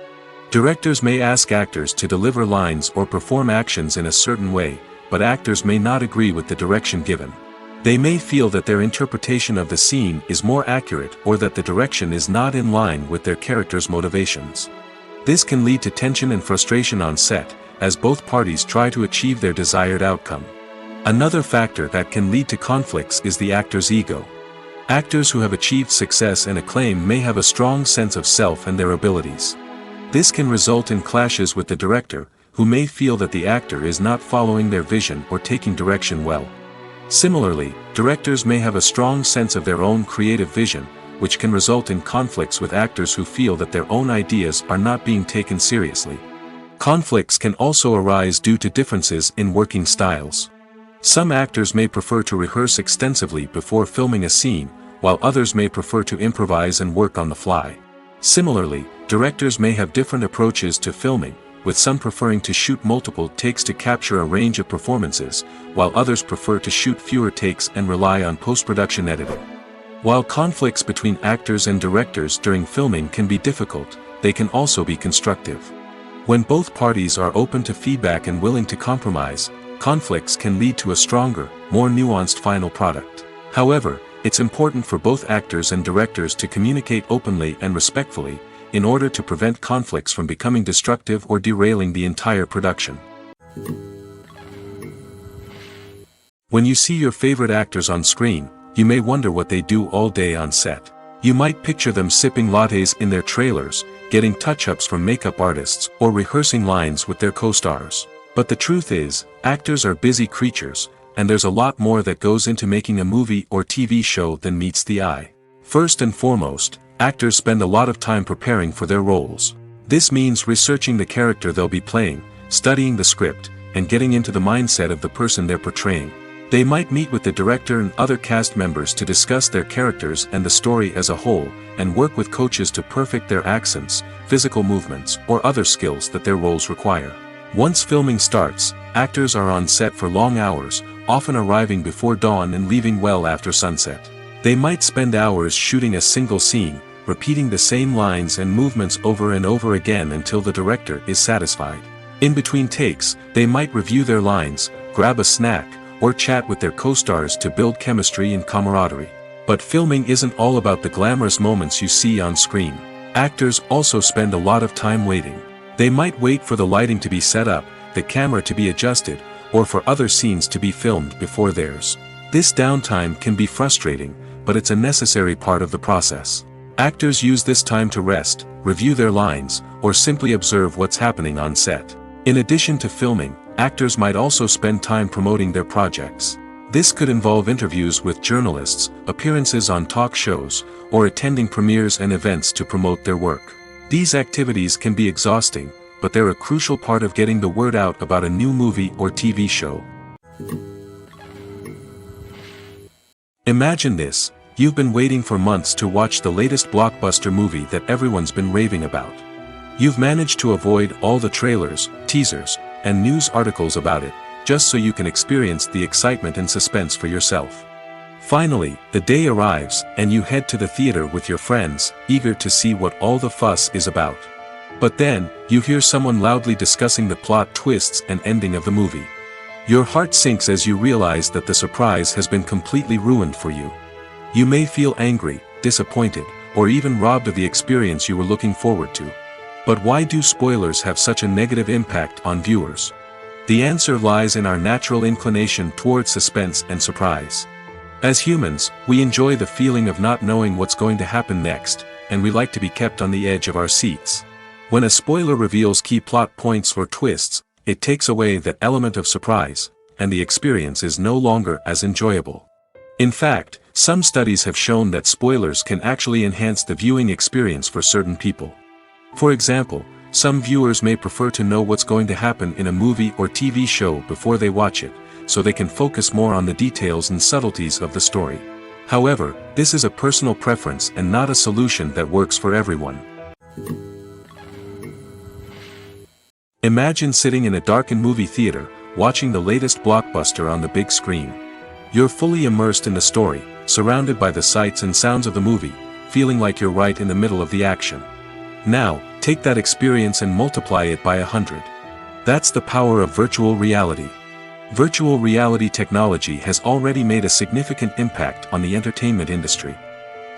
Directors may ask actors to deliver lines or perform actions in a certain way, but actors may not agree with the direction given. They may feel that their interpretation of the scene is more accurate or that the direction is not in line with their character's motivations. This can lead to tension and frustration on set, as both parties try to achieve their desired outcome. Another factor that can lead to conflicts is the actor's ego. Actors who have achieved success and acclaim may have a strong sense of self and their abilities. This can result in clashes with the director, who may feel that the actor is not following their vision or taking direction well. Similarly, directors may have a strong sense of their own creative vision, which can result in conflicts with actors who feel that their own ideas are not being taken seriously. Conflicts can also arise due to differences in working styles. Some actors may prefer to rehearse extensively before filming a scene, while others may prefer to improvise and work on the fly. Similarly, directors may have different approaches to filming, with some preferring to shoot multiple takes to capture a range of performances, while others prefer to shoot fewer takes and rely on post-production editing. While conflicts between actors and directors during filming can be difficult, they can also be constructive. When both parties are open to feedback and willing to compromise, conflicts can lead to a stronger, more nuanced final product. However, it's important for both actors and directors to communicate openly and respectfully, in order to prevent conflicts from becoming destructive or derailing the entire production. When you see your favorite actors on screen, you may wonder what they do all day on set. You might picture them sipping lattes in their trailers, getting touch-ups from makeup artists, or rehearsing lines with their co-stars. But the truth is, actors are busy creatures, and there's a lot more that goes into making a movie or TV show than meets the eye. First and foremost, actors spend a lot of time preparing for their roles. This means researching the character they'll be playing, studying the script, and getting into the mindset of the person they're portraying. They might meet with the director and other cast members to discuss their characters and the story as a whole, and work with coaches to perfect their accents, physical movements, or other skills that their roles require. Once filming starts, actors are on set for long hours, often arriving before dawn and leaving well after sunset. They might spend hours shooting a single scene, repeating the same lines and movements over and over again until the director is satisfied. In between takes, they might review their lines, grab a snack, or chat with their co-stars to build chemistry and camaraderie. But filming isn't all about the glamorous moments you see on screen. Actors also spend a lot of time waiting. They might wait for the lighting to be set up, the camera to be adjusted, or for other scenes to be filmed before theirs. This downtime can be frustrating, but it's a necessary part of the process. Actors use this time to rest, review their lines, or simply observe what's happening on set. In addition to filming, actors might also spend time promoting their projects. This could involve interviews with journalists, appearances on talk shows, or attending premieres and events to promote their work. These activities can be exhausting, but they're a crucial part of getting the word out about a new movie or TV show. Imagine this: you've been waiting for months to watch the latest blockbuster movie that everyone's been raving about. You've managed to avoid all the trailers, teasers, and news articles about it, just so you can experience the excitement and suspense for yourself. Finally, the day arrives, and you head to the theater with your friends, eager to see what all the fuss is about. But then, you hear someone loudly discussing the plot twists and ending of the movie. Your heart sinks as you realize that the surprise has been completely ruined for you. You may feel angry, disappointed, or even robbed of the experience you were looking forward to. But why do spoilers have such a negative impact on viewers? The answer lies in our natural inclination toward suspense and surprise. As humans, we enjoy the feeling of not knowing what's going to happen next, and we like to be kept on the edge of our seats. When a spoiler reveals key plot points or twists, it takes away that element of surprise, and the experience is no longer as enjoyable. In fact, some studies have shown that spoilers can actually enhance the viewing experience for certain people. For example, some viewers may prefer to know what's going to happen in a movie or TV show before they watch it, so they can focus more on the details and subtleties of the story. However, this is a personal preference and not a solution that works for everyone. Imagine sitting in a darkened movie theater, watching the latest blockbuster on the big screen. You're fully immersed in the story, surrounded by the sights and sounds of the movie, feeling like you're right in the middle of the action. Now, take that experience and multiply it by 100. That's the power of virtual reality. Virtual reality technology has already made a significant impact on the entertainment industry.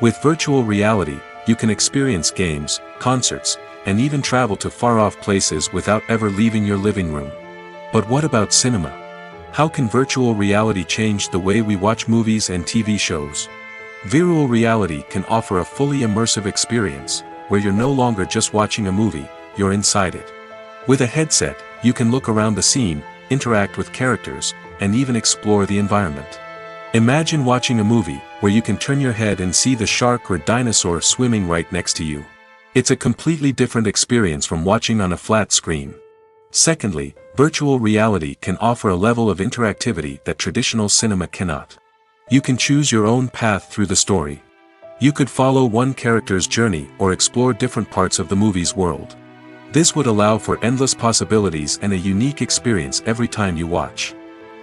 With virtual reality, you can experience games, concerts, and even travel to far-off places without ever leaving your living room. But what about cinema? How can virtual reality change the way we watch movies and TV shows? Virtual reality can offer a fully immersive experience, where you're no longer just watching a movie, you're inside it. With a headset, you can look around the scene, interact with characters, and even explore the environment. Imagine watching a movie where you can turn your head and see the shark or dinosaur swimming right next to you. It's a completely different experience from watching on a flat screen. Secondly, virtual reality can offer a level of interactivity that traditional cinema cannot. You can choose your own path through the story. You could follow one character's journey or explore different parts of the movie's world. This would allow for endless possibilities and a unique experience every time you watch.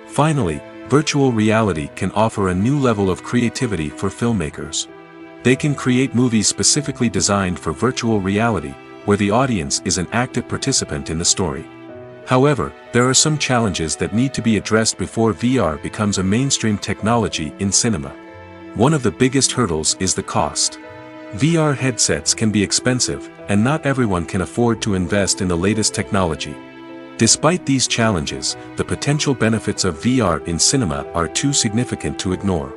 Finally, virtual reality can offer a new level of creativity for filmmakers. They can create movies specifically designed for virtual reality, where the audience is an active participant in the story. However, there are some challenges that need to be addressed before VR becomes a mainstream technology in cinema. One of the biggest hurdles is the cost. VR headsets can be expensive, and not everyone can afford to invest in the latest technology. Despite these challenges, the potential benefits of VR in cinema are too significant to ignore.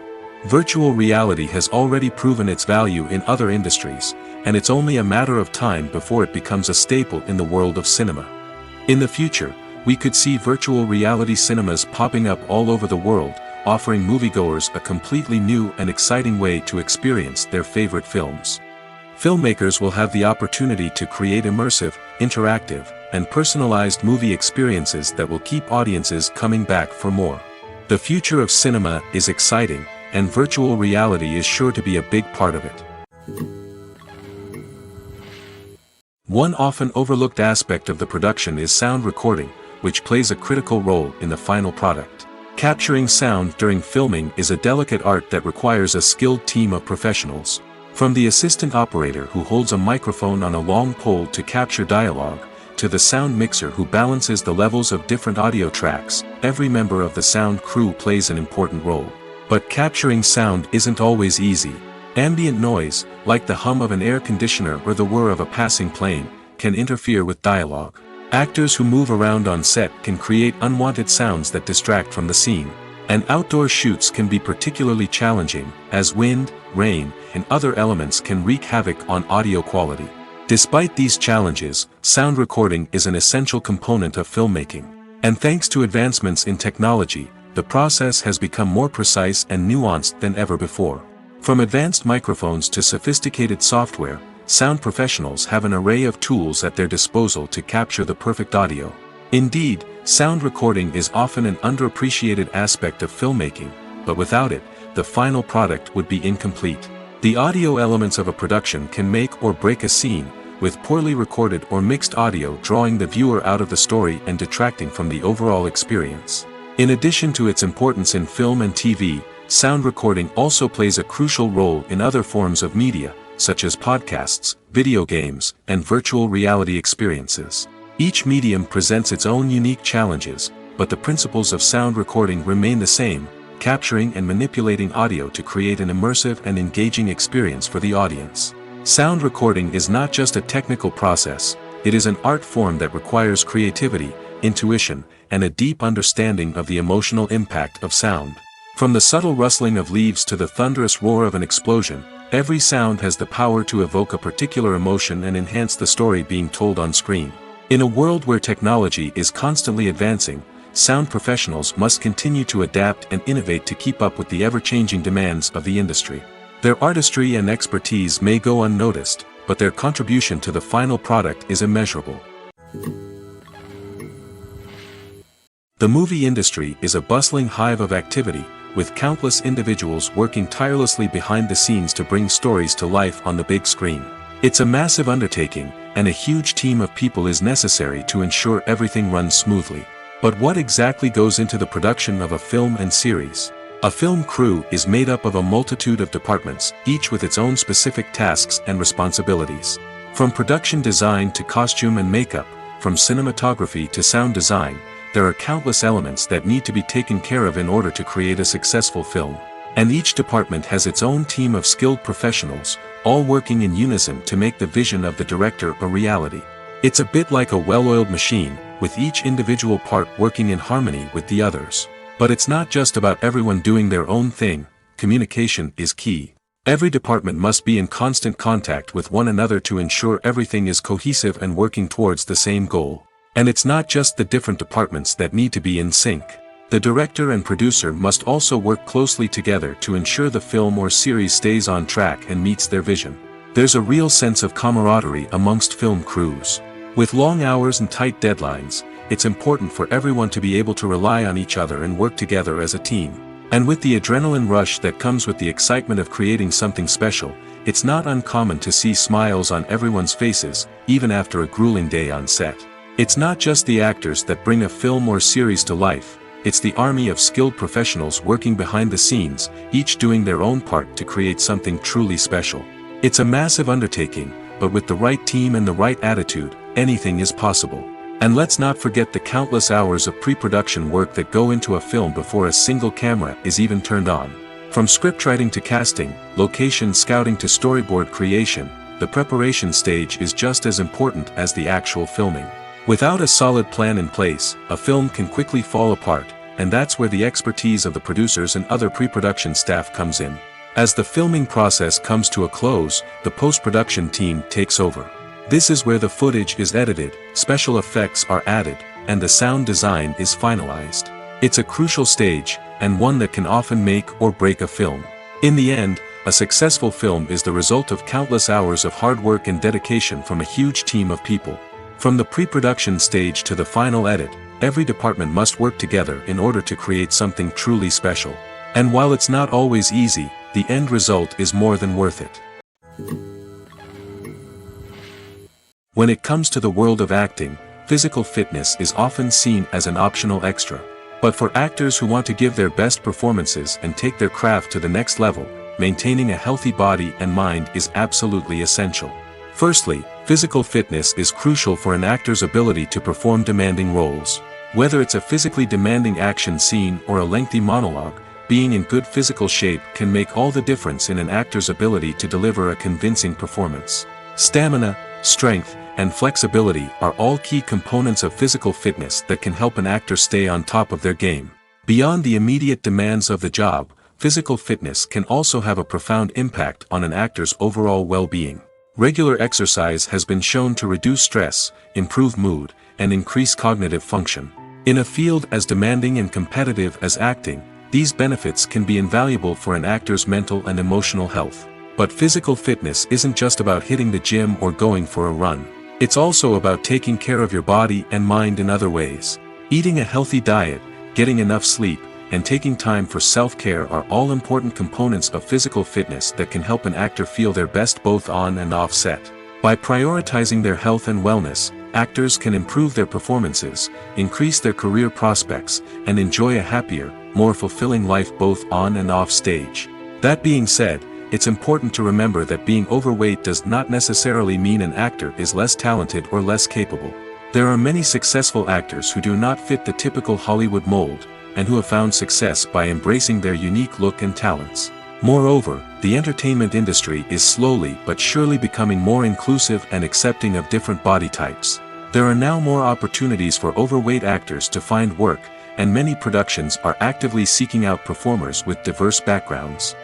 Virtual reality has already proven its value in other industries, and it's only a matter of time before it becomes a staple in the world of cinema. In the future, we could see virtual reality cinemas popping up all over the world, offering moviegoers a completely new and exciting way to experience their favorite films. Filmmakers will have the opportunity to create immersive, interactive, and personalized movie experiences that will keep audiences coming back for more. The future of cinema is exciting, and virtual reality is sure to be a big part of it. One often overlooked aspect of the production is sound recording, which plays a critical role in the final product. Capturing sound during filming is a delicate art that requires a skilled team of professionals. From the assistant operator who holds a microphone on a long pole to capture dialogue, to the sound mixer who balances the levels of different audio tracks, every member of the sound crew plays an important role. But capturing sound isn't always easy. Ambient noise, like the hum of an air conditioner or the whir of a passing plane, can interfere with dialogue. Actors who move around on set can create unwanted sounds that distract from the scene. And outdoor shoots can be particularly challenging, as wind, rain, and other elements can wreak havoc on audio quality. Despite these challenges, sound recording is an essential component of filmmaking. And thanks to advancements in technology, the process has become more precise and nuanced than ever before. From advanced microphones to sophisticated software, sound professionals have an array of tools at their disposal to capture the perfect audio. Indeed, sound recording is often an underappreciated aspect of filmmaking, but without it, the final product would be incomplete. The audio elements of a production can make or break a scene, with poorly recorded or mixed audio drawing the viewer out of the story and detracting from the overall experience. In addition to its importance in film and TV, sound recording also plays a crucial role in other forms of media, such as podcasts, video games, and virtual reality experiences. Each medium presents its own unique challenges, but the principles of sound recording remain the same, capturing and manipulating audio to create an immersive and engaging experience for the audience. Sound recording is not just a technical process, it is an art form that requires creativity, intuition, and a deep understanding of the emotional impact of sound. From the subtle rustling of leaves to the thunderous roar of an explosion, every sound has the power to evoke a particular emotion and enhance the story being told on screen. In a world where technology is constantly advancing, sound professionals must continue to adapt and innovate to keep up with the ever-changing demands of the industry. Their artistry and expertise may go unnoticed, but their contribution to the final product is immeasurable. The movie industry is a bustling hive of activity, with countless individuals working tirelessly behind the scenes to bring stories to life on the big screen. It's a massive undertaking, and a huge team of people is necessary to ensure everything runs smoothly. But what exactly goes into the production of a film and series? A film crew is made up of a multitude of departments, each with its own specific tasks and responsibilities. From production design to costume and makeup, from cinematography to sound design, there are countless elements that need to be taken care of in order to create a successful film. And each department has its own team of skilled professionals, all working in unison to make the vision of the director a reality. It's a bit like a well-oiled machine, with each individual part working in harmony with the others. But it's not just about everyone doing their own thing, communication is key. Every department must be in constant contact with one another to ensure everything is cohesive and working towards the same goal. And it's not just the different departments that need to be in sync. The director and producer must also work closely together to ensure the film or series stays on track and meets their vision. There's a real sense of camaraderie amongst film crews. With long hours and tight deadlines, it's important for everyone to be able to rely on each other and work together as a team. And with the adrenaline rush that comes with the excitement of creating something special, it's not uncommon to see smiles on everyone's faces, even after a grueling day on set. It's not just the actors that bring a film or series to life, it's the army of skilled professionals working behind the scenes, each doing their own part to create something truly special. It's a massive undertaking, but with the right team and the right attitude, anything is possible. And let's not forget the countless hours of pre-production work that go into a film before a single camera is even turned on. From scriptwriting to casting, location scouting to storyboard creation, the preparation stage is just as important as the actual filming. Without a solid plan in place, a film can quickly fall apart, and that's where the expertise of the producers and other pre-production staff comes in. As the filming process comes to a close, the post-production team takes over. This is where the footage is edited, special effects are added, and the sound design is finalized. It's a crucial stage, and one that can often make or break a film. In the end, a successful film is the result of countless hours of hard work and dedication from a huge team of people. From the pre-production stage to the final edit, every department must work together in order to create something truly special. And while it's not always easy, the end result is more than worth it. When it comes to the world of acting, physical fitness is often seen as an optional extra. But for actors who want to give their best performances and take their craft to the next level, maintaining a healthy body and mind is absolutely essential. Firstly, physical fitness is crucial for an actor's ability to perform demanding roles. Whether it's a physically demanding action scene or a lengthy monologue, being in good physical shape can make all the difference in an actor's ability to deliver a convincing performance. Stamina, strength, and flexibility are all key components of physical fitness that can help an actor stay on top of their game. Beyond the immediate demands of the job, physical fitness can also have a profound impact on an actor's overall well-being. Regular exercise has been shown to reduce stress, improve mood, and increase cognitive function. In a field as demanding and competitive as acting, these benefits can be invaluable for an actor's mental and emotional health. But physical fitness isn't just about hitting the gym or going for a run. It's also about taking care of your body and mind in other ways. Eating a healthy diet, getting enough sleep, and taking time for self-care are all important components of physical fitness that can help an actor feel their best both on and off set. By prioritizing their health and wellness, actors can improve their performances, increase their career prospects, and enjoy a happier, more fulfilling life both on and off stage. That being said, it's important to remember that being overweight does not necessarily mean an actor is less talented or less capable. There are many successful actors who do not fit the typical Hollywood mold, and who have found success by embracing their unique look and talents. Moreover, the entertainment industry is slowly but surely becoming more inclusive and accepting of different body types. There are now more opportunities for overweight actors to find work, and many productions are actively seeking out performers with diverse backgrounds.